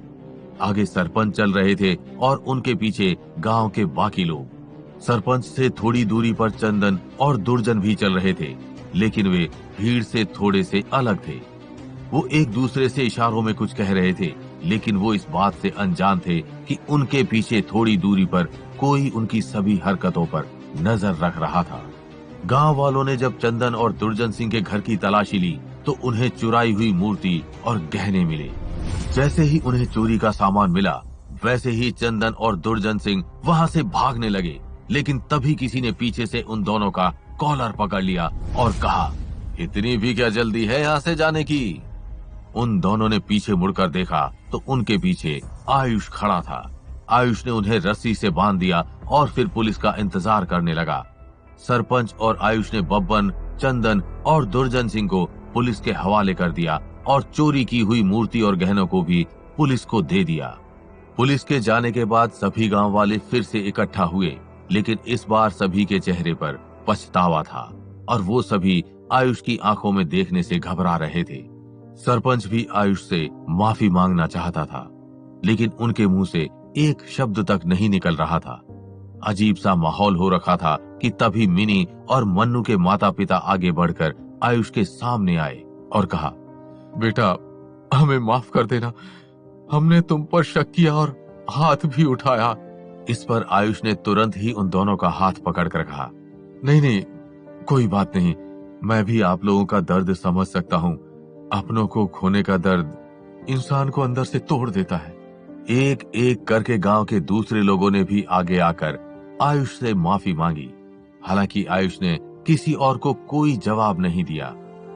आगे सरपंच चल रहे थे और उनके पीछे गांव के बाकी लोग। सरपंच से थोड़ी दूरी पर चंदन और दुर्जन भी चल रहे थे, लेकिन वे भीड़ से थोड़े से अलग थे। वो एक दूसरे से इशारों में कुछ कह रहे थे, लेकिन वो इस बात से अनजान थे कि उनके पीछे थोड़ी दूरी पर कोई उनकी सभी हरकतों पर नजर रख रहा था। गांव वालों ने जब चंदन और दुर्जन सिंह के घर की तलाशी ली तो उन्हें चुराई हुई मूर्ति और गहने मिले। जैसे ही उन्हें चोरी का सामान मिला, वैसे ही चंदन और दुर्जन सिंह वहां से भागने लगे, लेकिन तभी किसी ने पीछे से उन दोनों का कॉलर पकड़ लिया और कहा, इतनी भी क्या जल्दी है यहाँ से जाने की। उन दोनों ने पीछे मुड़कर देखा तो उनके पीछे आयुष खड़ा था। आयुष ने उन्हें रस्सी से बांध दिया और फिर पुलिस का इंतजार करने लगा। सरपंच और आयुष ने बब्बन, चंदन और दुर्जन सिंह को पुलिस के हवाले कर दिया और चोरी की हुई मूर्ति और गहनों को भी पुलिस को दे दिया। पुलिस के जाने के बाद सभी गांव वाले फिर से इकट्ठा हुए, लेकिन इस बार सभी के चेहरे पर पछतावा था और वो सभी आयुष की आंखों में देखने से घबरा रहे थे। सरपंच भी आयुष से माफी मांगना चाहता था, लेकिन उनके मुंह से एक शब्द तक नहीं निकल रहा था। अजीब सा माहौल हो रखा था कि तभी मिनी और मन्नू के माता पिता आगे बढ़कर आयुष के सामने आए और कहा, बेटा, हमें माफ कर देना, हमने तुम पर शक किया और हाथ भी उठाया। इस पर आयुष ने तुरंत ही उन दोनों का हाथ पकड़कर कहा, नहीं, कोई बात नहीं, मैं भी आप लोगों का दर्द समझ सकता हूँ। अपनों को खोने का दर्द इंसान को अंदर से तोड़ देता है। एक एक करके गांव के दूसरे लोगों ने भी आगे आकर आयुष से माफी मांगी। हालांकि आयुष ने किसी और को कोई जवाब नहीं दिया,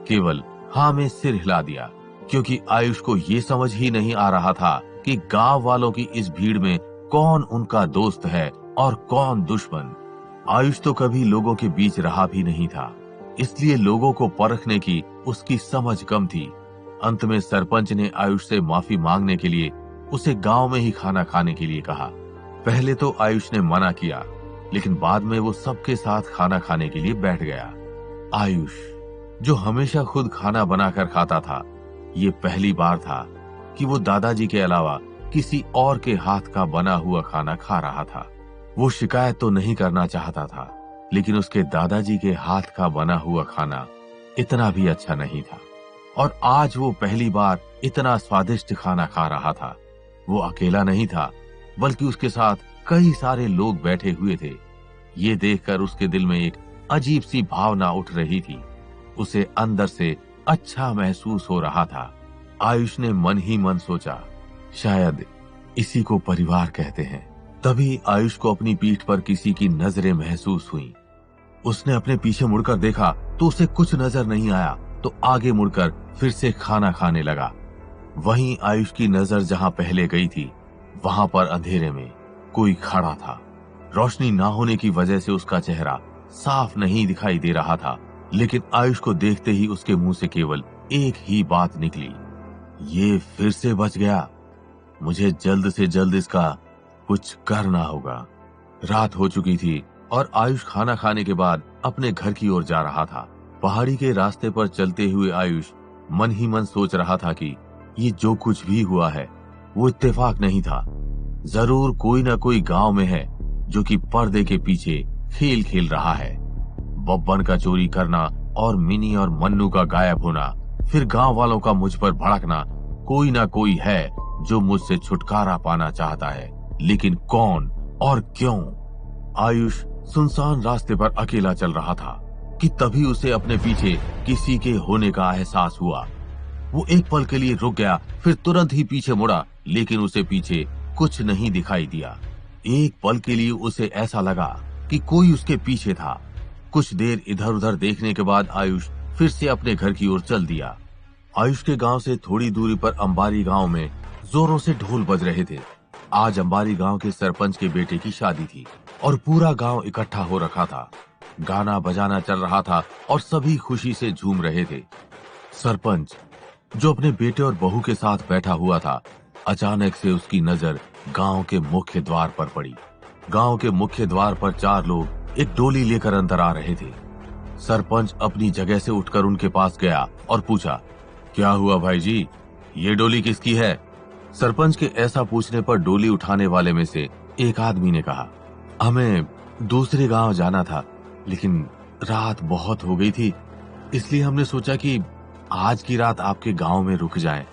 केवल हाँ में सिर हिला दिया, क्योंकि आयुष को ये समझ ही नहीं आ रहा था कि गांव वालों की इस भीड़ में कौन उनका दोस्त है और कौन दुश्मन। आयुष तो कभी लोगों के बीच रहा भी नहीं था, इसलिए लोगों को परखने की उसकी समझ कम थी। अंत में सरपंच ने आयुष से माफी मांगने के लिए उसे गांव में ही खाना खाने के लिए कहा। पहले तो आयुष ने मना किया, लेकिन बाद में वो सबके साथ खाना खाने के लिए बैठ गया। आयुष, जो हमेशा खुद खाना बनाकर खाता था, ये पहली बार था कि वो दादाजी के अलावा किसी और के हाथ का बना हुआ खाना खा रहा था। वो शिकायत तो नहीं करना चाहता था, लेकिन उसके दादाजी के हाथ का बना हुआ खाना इतना भी अच्छा नहीं था, और आज वो पहली बार इतना स्वादिष्ट खाना खा रहा था। वो अकेला नहीं था, बल्कि उसके साथ कई सारे लोग बैठे हुए थे। ये देखकर उसके दिल में एक अजीब सी भावना उठ रही थी। उसे अंदर से अच्छा महसूस हो रहा था। आयुष ने मन ही मन सोचा, शायद इसी को परिवार कहते हैं। तभी आयुष को अपनी पीठ पर किसी की नजरें महसूस हुई। उसने अपने पीछे मुड़कर देखा तो उसे कुछ नजर नहीं आया, तो आगे मुड़कर फिर से खाना खाने लगा। वहीं आयुष की नजर जहां पहले गई थी, वहां पर अंधेरे में कोई खड़ा था। रोशनी ना होने की वजह से उसका चेहरा साफ नहीं दिखाई दे रहा था, लेकिन आयुष को देखते ही उसके मुंह से केवल एक ही बात निकली, ये फिर से बच गया। मुझे जल्द से जल्द इसका कुछ करना होगा। रात हो चुकी थी और आयुष खाना खाने के बाद अपने घर की ओर जा रहा था। पहाड़ी के रास्ते पर चलते हुए आयुष मन ही मन सोच रहा था कि ये जो कुछ भी हुआ है वो इत्तेफाक नहीं था। जरूर कोई ना कोई गांव में है जो कि पर्दे के पीछे खेल खेल रहा है। बब्बन का चोरी करना और मिनी और मन्नू का गायब होना, फिर गांव वालों का मुझ पर भड़कना, कोई ना कोई है जो मुझसे छुटकारा पाना चाहता है, लेकिन कौन और क्यों? आयुष सुनसान रास्ते पर अकेला चल रहा था कि तभी उसे अपने पीछे किसी के होने का एहसास हुआ। वो एक पल के लिए रुक गया, फिर तुरंत ही पीछे मुड़ा, लेकिन उसे पीछे कुछ नहीं दिखाई दिया। एक पल के लिए उसे ऐसा लगा कि कोई उसके पीछे था। कुछ देर इधर उधर देखने के बाद आयुष फिर से अपने घर की ओर चल दिया। आयुष के गांव से थोड़ी दूरी पर अंबारी गांव में जोरों से ढोल बज रहे थे। आज अंबारी गांव के सरपंच के बेटे की शादी थी और पूरा गांव इकट्ठा हो रखा था। गाना बजाना चल रहा था और सभी खुशी से झूम रहे थे। सरपंच, जो अपने बेटे और बहू के साथ बैठा हुआ था, अचानक से उसकी नजर गांव के मुख्य द्वार पर पड़ी। गांव के मुख्य द्वार पर 4 लोग एक डोली लेकर अंदर आ रहे थे। सरपंच अपनी जगह से उठकर उनके पास गया और पूछा, क्या हुआ भाई जी, ये डोली किसकी है? सरपंच के ऐसा पूछने पर डोली उठाने वाले में से एक आदमी ने कहा, हमें दूसरे गांव जाना था, लेकिन रात बहुत हो गई थी, इसलिए हमने सोचा कि आज की रात आपके गांव में रुक जाएं,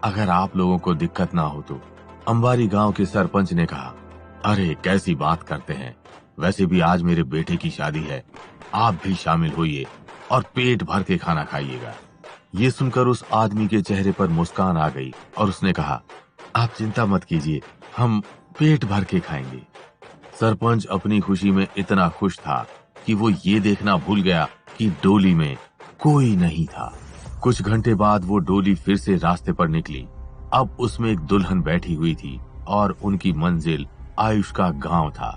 अगर आप लोगों को दिक्कत ना हो तो। अंबारी गांव के सरपंच ने कहा, अरे कैसी बात करते हैं, वैसे भी आज मेरे बेटे की शादी है, आप भी शामिल होइए और पेट भर के खाना खाइएगा। ये सुनकर उस आदमी के चेहरे पर मुस्कान आ गई और उसने कहा, आप चिंता मत कीजिए, हम पेट भर के खाएंगे। सरपंच अपनी खुशी में इतना खुश था कि वो ये देखना भूल गया कि डोली में कोई नहीं था। कुछ घंटे बाद वो डोली फिर से रास्ते पर निकली। अब उसमें एक दुल्हन बैठी हुई थी और उनकी मंजिल आयुष का गांव था।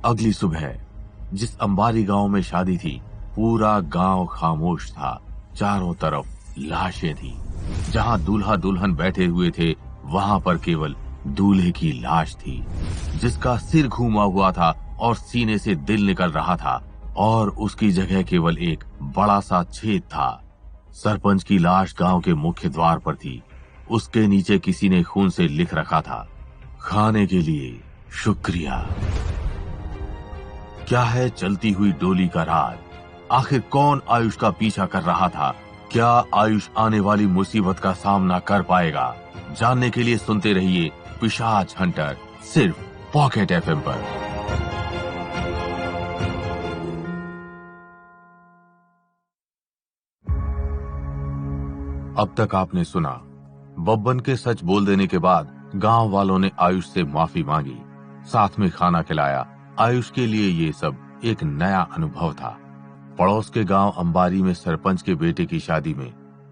अगली सुबह जिस अंबारी गांव में शादी थी, पूरा गांव खामोश था। चारों तरफ लाशें थी। जहां दूल्हा दुल्हन बैठे हुए थे, वहां पर केवल दूल्हे की लाश थी, जिसका सिर घूमा हुआ था और सीने से दिल निकल रहा था, और उसकी जगह केवल एक बड़ा सा छेद था। सरपंच की लाश गांव के मुख्य द्वार पर थी। उसके नीचे किसी ने खून से लिख रखा था, खाने के लिए शुक्रिया। क्या है चलती हुई डोली का राज? आखिर कौन आयुष का पीछा कर रहा था? क्या आयुष आने वाली मुसीबत का सामना कर पाएगा? जानने के लिए सुनते रहिए पिशाच हंटर, सिर्फ पॉकेट एफएम पर। अब तक आपने सुना बब्बन के सच बोल देने के बाद गांव वालों ने आयुष से माफी मांगी, साथ में खाना खिलाया। आयुष के लिए ये सब एक नया अनुभव था। पड़ोस के गांव अंबारी में सरपंच के बेटे की शादी में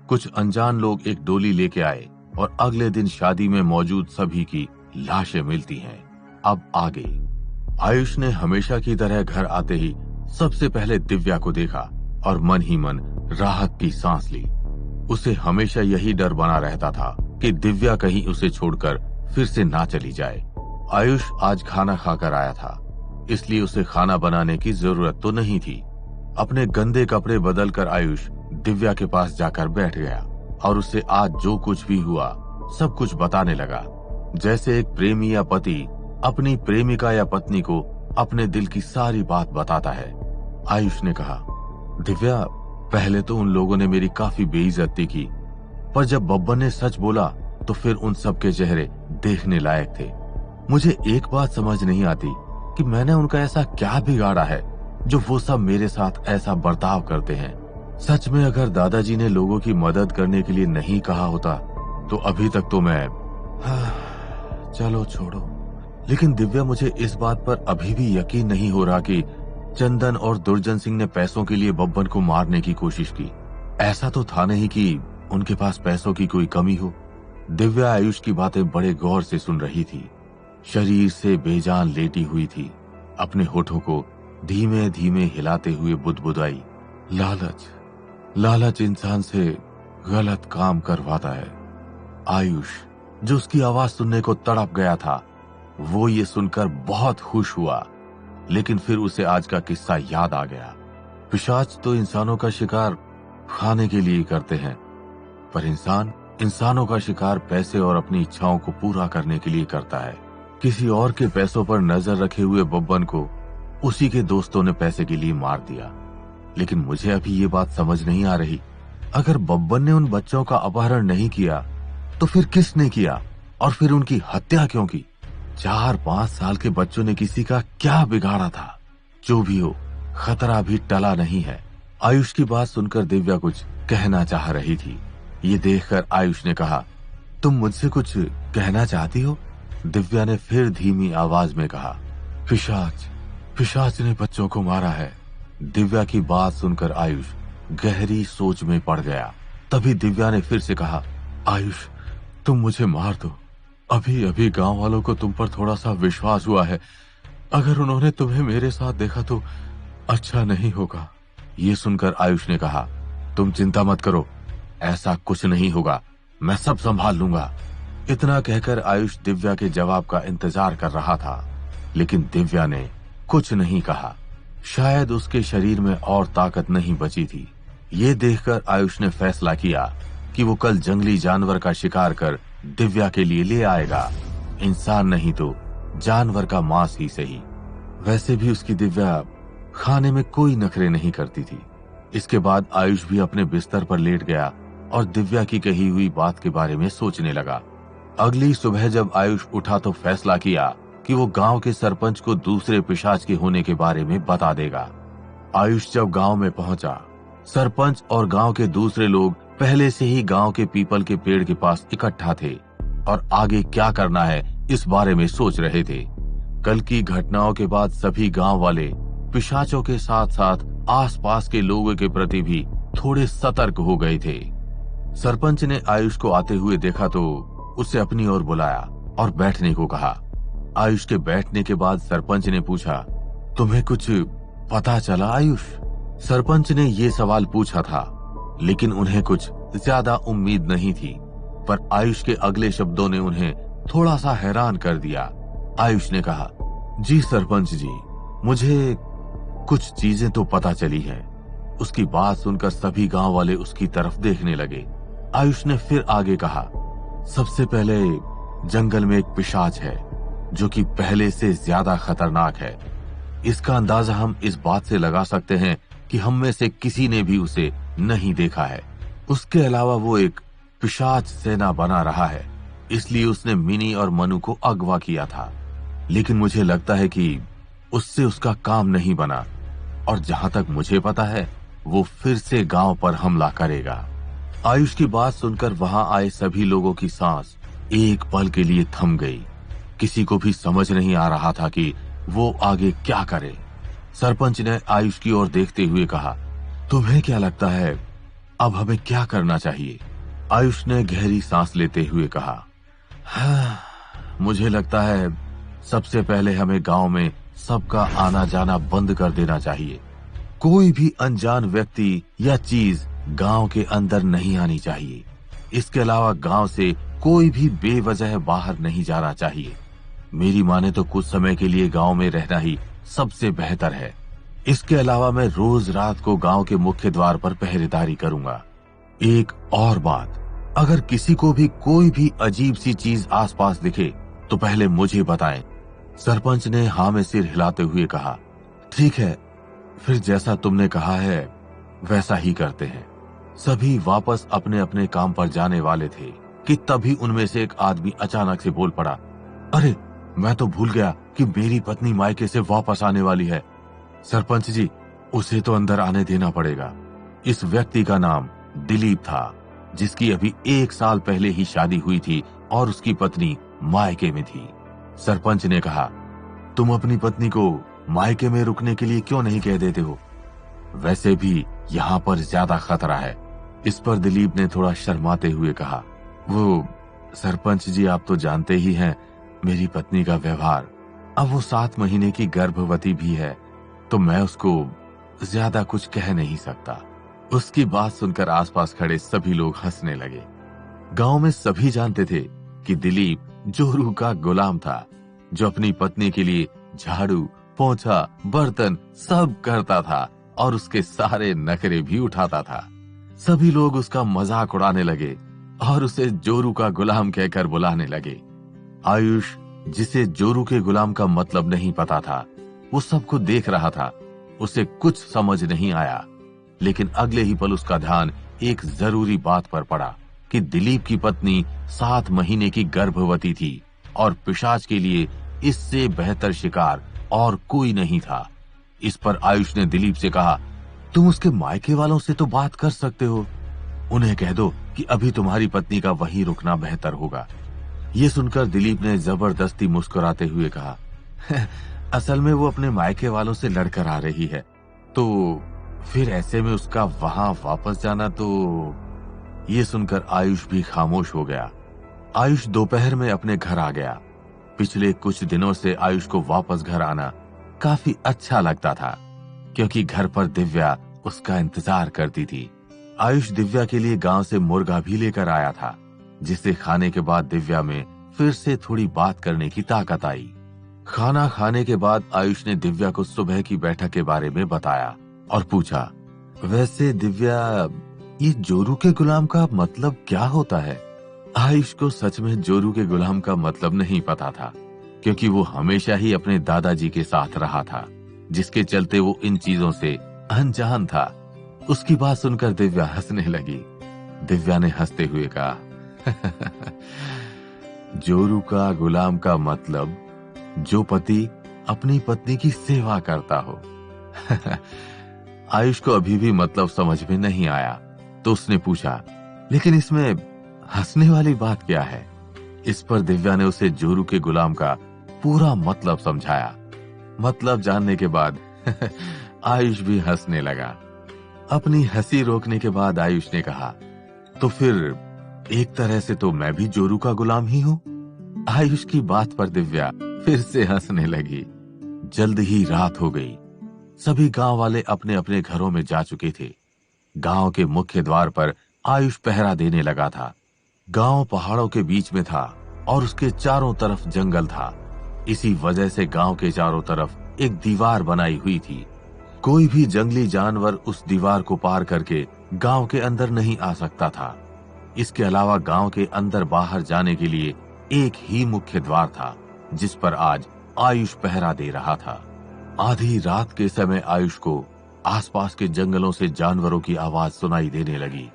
कुछ अनजान लोग एक डोली लेके आए और अगले दिन शादी में मौजूद सभी की लाशें मिलती हैं। अब आगे। आयुष ने हमेशा की तरह घर आते ही सबसे पहले दिव्या को देखा और मन ही मन राहत की सांस ली। उसे हमेशा यही डर बना रहता था कि दिव्या कहीं उसे छोड़कर फिर से ना चली जाए। आयुष आज खाना खाकर आया था, इसलिए उसे खाना बनाने की जरूरत तो नहीं थी। अपने गंदे कपड़े बदलकर आयुष दिव्या के पास जाकर बैठ गया और उसे आज जो कुछ भी हुआ सब कुछ बताने लगा, जैसे एक प्रेमी या पति अपनी प्रेमिका या पत्नी को अपने दिल की सारी बात बताता है। आयुष ने कहा, दिव्या, पहले तो उन लोगों ने मेरी काफी बेइज्जती की, पर जब बब्बन ने सच बोला तो फिर उन सब के चेहरे देखने लायक थे। मुझे एक बात समझ नहीं आती कि मैंने उनका ऐसा क्या बिगाड़ा है जो वो सब मेरे साथ ऐसा बर्ताव करते हैं। सच में अगर दादाजी ने लोगों की मदद करने के लिए नहीं कहा होता तो अभी तक तो मैं चलो छोड़ो। लेकिन दिव्या, मुझे इस बात पर अभी भी यकीन नहीं हो रहा कि चंदन और दुर्जन सिंह ने पैसों के लिए बब्बन को मारने की कोशिश की। ऐसा तो था नहीं कि उनके पास पैसों की कोई कमी हो। दिव्या आयुष की बातें बड़े गौर से सुन रही थी, शरीर से बेजान लेटी हुई थी, अपने होठों को धीमे धीमे हिलाते हुए बुदबुदाई, लालच इंसान से गलत काम करवाता है। आयुष, जो उसकी आवाज सुनने को तड़प गया था, वो ये सुनकर बहुत खुश हुआ, लेकिन फिर उसे आज का किस्सा याद आ गया। पिशाच तो इंसानों का शिकार खाने के लिए करते हैं, पर इंसानों का शिकार पैसे और अपनी इच्छाओं को पूरा करने के लिए करता है। किसी और के पैसों पर नजर रखे हुए बब्बन को उसी के दोस्तों ने पैसे के लिए मार दिया। लेकिन मुझे अभी ये बात समझ नहीं आ रही, अगर बब्बन ने उन बच्चों का अपहरण नहीं किया तो फिर किसने किया, और फिर उनकी हत्या क्यों की? 4-5 साल के बच्चों ने किसी का क्या बिगाड़ा था? जो भी हो, खतरा भी टला नहीं है। आयुष की बात सुनकर दिव्या कुछ कहना चाह रही थी। ये देखकर आयुष ने कहा, तुम मुझसे कुछ कहना चाहती हो? दिव्या ने फिर धीमी आवाज में कहा, पिशाच ने बच्चों को मारा है। दिव्या की बात सुनकर आयुष गहरी सोच में पड़ गया। तभी दिव्या ने फिर से कहा, आयुष, तुम मुझे मार दो। अभी अभी गांव वालों को तुम पर थोड़ा सा विश्वास हुआ है। अगर उन्होंने तुम्हें मेरे साथ देखा तो अच्छा नहीं होगा। ये सुनकर आयुष ने कहा, तुम चिंता मत करो, ऐसा कुछ नहीं होगा, मैं सब संभाल लूंगा। इतना कहकर आयुष दिव्या के जवाब का इंतजार कर रहा था, लेकिन दिव्या ने कुछ नहीं कहा। शायद उसके शरीर में और ताकत नहीं बची थी। ये देखकर आयुष ने फैसला किया कि वो कल जंगली जानवर का शिकार कर दिव्या के लिए ले आएगा। इंसान नहीं तो जानवर का मांस ही सही। वैसे भी उसकी दिव्या खाने में कोई नखरे नहीं करती थी। इसके बाद आयुष भी अपने बिस्तर पर लेट गया और दिव्या की कही हुई बात के बारे में सोचने लगा। अगली सुबह जब आयुष उठा तो फैसला किया कि वो गांव के सरपंच को दूसरे पिशाच के होने के बारे में बता देगा। आयुष जब गांव में पहुंचा, सरपंच और गांव के दूसरे लोग पहले से ही गांव के पीपल के पेड़ के पास इकट्ठा थे और आगे क्या करना है इस बारे में सोच रहे थे। कल की घटनाओं के बाद सभी गांव वाले पिशाचों के साथ साथ आसपास के लोगों के प्रति भी थोड़े सतर्क हो गए थे। सरपंच ने आयुष को आते हुए देखा तो उसे अपनी ओर बुलाया और बैठने को कहा। आयुष के बैठने के बाद सरपंच ने पूछा, तुम्हें कुछ पता चला आयुष? सरपंच ने ये सवाल पूछा था, लेकिन उन्हें कुछ ज्यादा उम्मीद नहीं थी, पर आयुष के अगले शब्दों ने उन्हें थोड़ा सा हैरान कर दिया। आयुष ने कहा, जी सरपंच जी, मुझे कुछ चीजें तो पता चली हैं। उसकी बात सुनकर सभी गांव वाले उसकी तरफ देखने लगे। आयुष ने फिर आगे कहा, सबसे पहले जंगल में एक पिशाच है जो कि पहले से ज्यादा खतरनाक है। इसका अंदाजा हम इस बात से लगा सकते हैं कि हम में से किसी ने भी उसे नहीं देखा है। उसके अलावा वो एक पिशाच सेना बना रहा है, इसलिए उसने मिनी और मनु को अगवा किया था। लेकिन मुझे लगता है कि उससे उसका काम नहीं बना, और जहां तक मुझे पता है वो फिर से गांव पर हमला करेगा। आयुष की बात सुनकर वहां आए सभी लोगों की सांस एक पल के लिए थम गई। किसी को भी समझ नहीं आ रहा था कि वो आगे क्या करे। सरपंच ने आयुष की ओर देखते हुए कहा, तुम्हें क्या लगता है अब हमें क्या करना चाहिए? आयुष ने गहरी सांस लेते हुए कहा, हाँ, मुझे लगता है सबसे पहले हमें गांव में सबका आना जाना बंद कर देना चाहिए। कोई भी अनजान व्यक्ति या चीज गांव के अंदर नहीं आनी चाहिए। इसके अलावा गांव से कोई भी बेवजह बाहर नहीं जाना चाहिए। मेरी माने तो कुछ समय के लिए गांव में रहना ही सबसे बेहतर है। इसके अलावा मैं रोज रात को गांव के मुख्य द्वार पर पहरेदारी करूंगा। एक और बात, अगर किसी को भी कोई भी अजीब सी चीज आसपास दिखे तो पहले मुझे बताएं। सरपंच ने हाँ में सिर हिलाते हुए कहा, ठीक है, फिर जैसा तुमने कहा है वैसा ही करते हैं। सभी वापस अपने अपने काम पर जाने वाले थे कि तभी उनमें से एक आदमी अचानक से बोल पड़ा, अरे मैं तो भूल गया कि मेरी पत्नी मायके से वापस आने वाली है। सरपंच जी, उसे तो अंदर आने देना पड़ेगा। इस व्यक्ति का नाम दिलीप था, जिसकी अभी 1 साल पहले ही शादी हुई थी और उसकी पत्नी मायके में थी। सरपंच ने कहा, तुम अपनी पत्नी को मायके में रुकने के लिए क्यों नहीं कह देते हो? वैसे भी यहाँ पर ज्यादा खतरा है। इस पर दिलीप ने थोड़ा शर्माते हुए कहा, वो सरपंच जी, आप तो जानते ही हैं मेरी पत्नी का व्यवहार। अब वो 7 महीने की गर्भवती भी है, तो मैं उसको ज्यादा कुछ कह नहीं सकता। उसकी बात सुनकर आसपास खड़े सभी लोग हंसने लगे। गांव में सभी जानते थे कि दिलीप जोरू का गुलाम था, जो अपनी पत्नी के लिए झाड़ू, पोंछा, बर्तन सब करता था और उसके सारे नखरे भी उठाता था। सभी लोग उसका मजाक उड़ाने लगे और उसे जोरू का गुलाम कहकर बुलाने लगे। आयुष, जिसे जोरू के गुलाम का मतलब नहीं पता था, वो सबको देख रहा था। उसे कुछ समझ नहीं आया, लेकिन अगले ही पल उसका ध्यान एक जरूरी बात पर पड़ा कि दिलीप की पत्नी 7 महीने की गर्भवती थी और पिशाच के लिए इससे बेहतर शिकार और कोई नहीं था। इस पर आयुष ने दिलीप से कहा, तुम उसके मायके वालों से तो बात कर सकते हो, उन्हें कह दो कि अभी तुम्हारी पत्नी का वहीं रुकना बेहतर होगा। ये सुनकर दिलीप ने जबरदस्ती मुस्कुराते हुए कहा, असल में वो अपने मायके वालों से लड़कर आ रही है, तो फिर ऐसे में उसका वहां वापस जाना तो। ये सुनकर आयुष भी खामोश हो गया। आयुष दोपहर में अपने घर आ गया। पिछले कुछ दिनों से आयुष को वापस घर आना काफी अच्छा लगता था, क्योंकि घर पर दिव्या उसका इंतजार करती थी। आयुष दिव्या के लिए गांव से मुर्गा भी लेकर आया था, जिसे खाने के बाद दिव्या में फिर से थोड़ी बात करने की ताकत आई। खाना खाने के बाद आयुष ने दिव्या को सुबह की बैठक के बारे में बताया और पूछा, वैसे दिव्या, ये जोरू के गुलाम का मतलब क्या होता है? आयुष को सच में जोरू के गुलाम का मतलब नहीं पता था, क्योंकि वो हमेशा ही अपने दादाजी के साथ रहा था, जिसके चलते वो इन चीजों से अनजान था। उसकी बात सुनकर दिव्या हंसने लगी। दिव्या ने हंसते हुए कहा, जोरू का गुलाम का मतलब जो पति अपनी पत्नी की सेवा करता हो। आयुष को अभी भी मतलब समझ में नहीं आया, तो उसने पूछा, लेकिन इसमें हंसने वाली बात क्या है? इस पर दिव्या ने उसे जोरू के गुलाम का पूरा मतलब समझाया। मतलब जानने के बाद आयुष भी हंसने लगा। अपनी हंसी रोकने के बाद आयुष ने कहा, तो फिर एक तरह से तो मैं भी जोरू का गुलाम ही हूँ। आयुष की बात पर दिव्या फिर से हंसने लगी। जल्द ही रात हो गई। सभी गांव वाले अपने अपने घरों में जा चुके थे। गांव के मुख्य द्वार पर आयुष पहरा देने लगा था। गांव पहाड़ों के बीच में था और उसके चारों तरफ जंगल था। इसी वजह से गांव के चारों तरफ एक दीवार बनाई हुई थी। कोई भी जंगली जानवर उस दीवार को पार करके गांव के अंदर नहीं आ सकता था। इसके अलावा गांव के अंदर बाहर जाने के लिए एक ही मुख्य द्वार था, जिस पर आज आयुष पहरा दे रहा था। आधी रात के समय आयुष को आसपास के जंगलों से जानवरों की आवाज सुनाई देने लगी।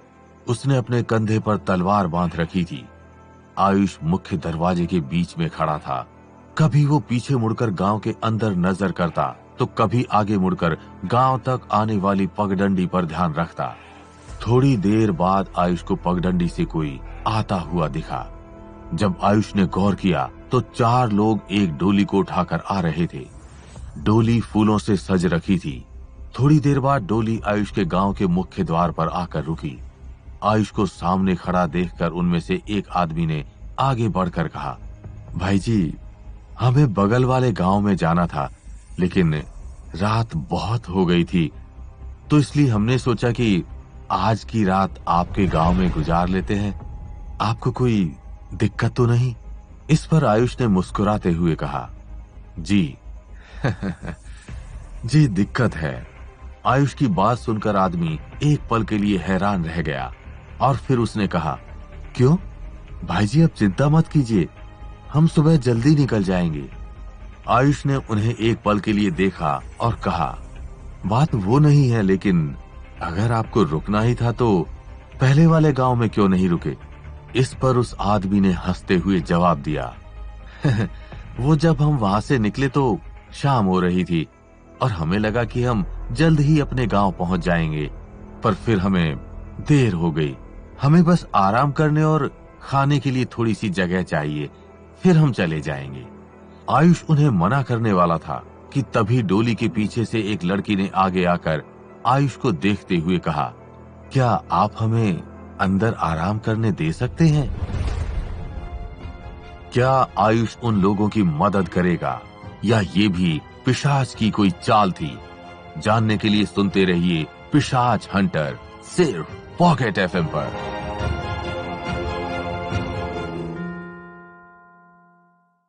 उसने अपने कंधे पर तलवार बांध रखी थी। आयुष मुख्य दरवाजे के बीच में खड़ा था। कभी वो पीछे मुड़कर गांव के अंदर नजर करता, तो कभी आगे मुड़कर गांव तक आने वाली पगडंडी पर ध्यान रखता। थोड़ी देर बाद आयुष को पगडंडी से कोई आता हुआ दिखा। जब आयुष ने गौर किया तो 4 लोग एक डोली को उठाकर आ रहे थे। डोली फूलों से सज रखी थी। थोड़ी देर बाद डोली आयुष के गांव के मुख्य द्वार पर आकर रुकी। आयुष को सामने खड़ा देखकर उनमें से एक आदमी ने आगे बढ़कर कहा, भाई जी, हमें बगल वाले गांव में जाना था, लेकिन रात बहुत हो गई थी, तो इसलिए हमने सोचा कि आज की रात आपके गांव में गुजार लेते हैं। आपको कोई दिक्कत तो नहीं? इस पर आयुष ने मुस्कुराते हुए कहा, जी जी दिक्कत है। आयुष की बात सुनकर आदमी एक पल के लिए हैरान रह गया और फिर उसने कहा, क्यों भाई जी, अब चिंता मत कीजिए, हम सुबह जल्दी निकल जाएंगे। आयुष ने उन्हें एक पल के लिए देखा और कहा, बात वो नहीं है, लेकिन अगर आपको रुकना ही था तो पहले वाले गांव में क्यों नहीं रुके? इस पर उस आदमी ने हंसते हुए जवाब दिया, वो जब हम वहां से निकले तो शाम हो रही थी और हमें लगा कि हम जल्द ही अपने गांव पहुंच जाएंगे, पर फिर हमें देर हो गई। हमें बस आराम करने और खाने के लिए थोड़ी सी जगह चाहिए, फिर हम चले जाएंगे। आयुष उन्हें मना करने वाला था कि तभी डोली के पीछे से एक लड़की ने आगे आकर आयुष को देखते हुए कहा, क्या आप हमें अंदर आराम करने दे सकते हैं? क्या आयुष उन लोगों की मदद करेगा या ये भी पिशाच की कोई चाल थी? जानने के लिए सुनते रहिए पिशाच हंटर, सिर्फ पॉकेट एफएम पर।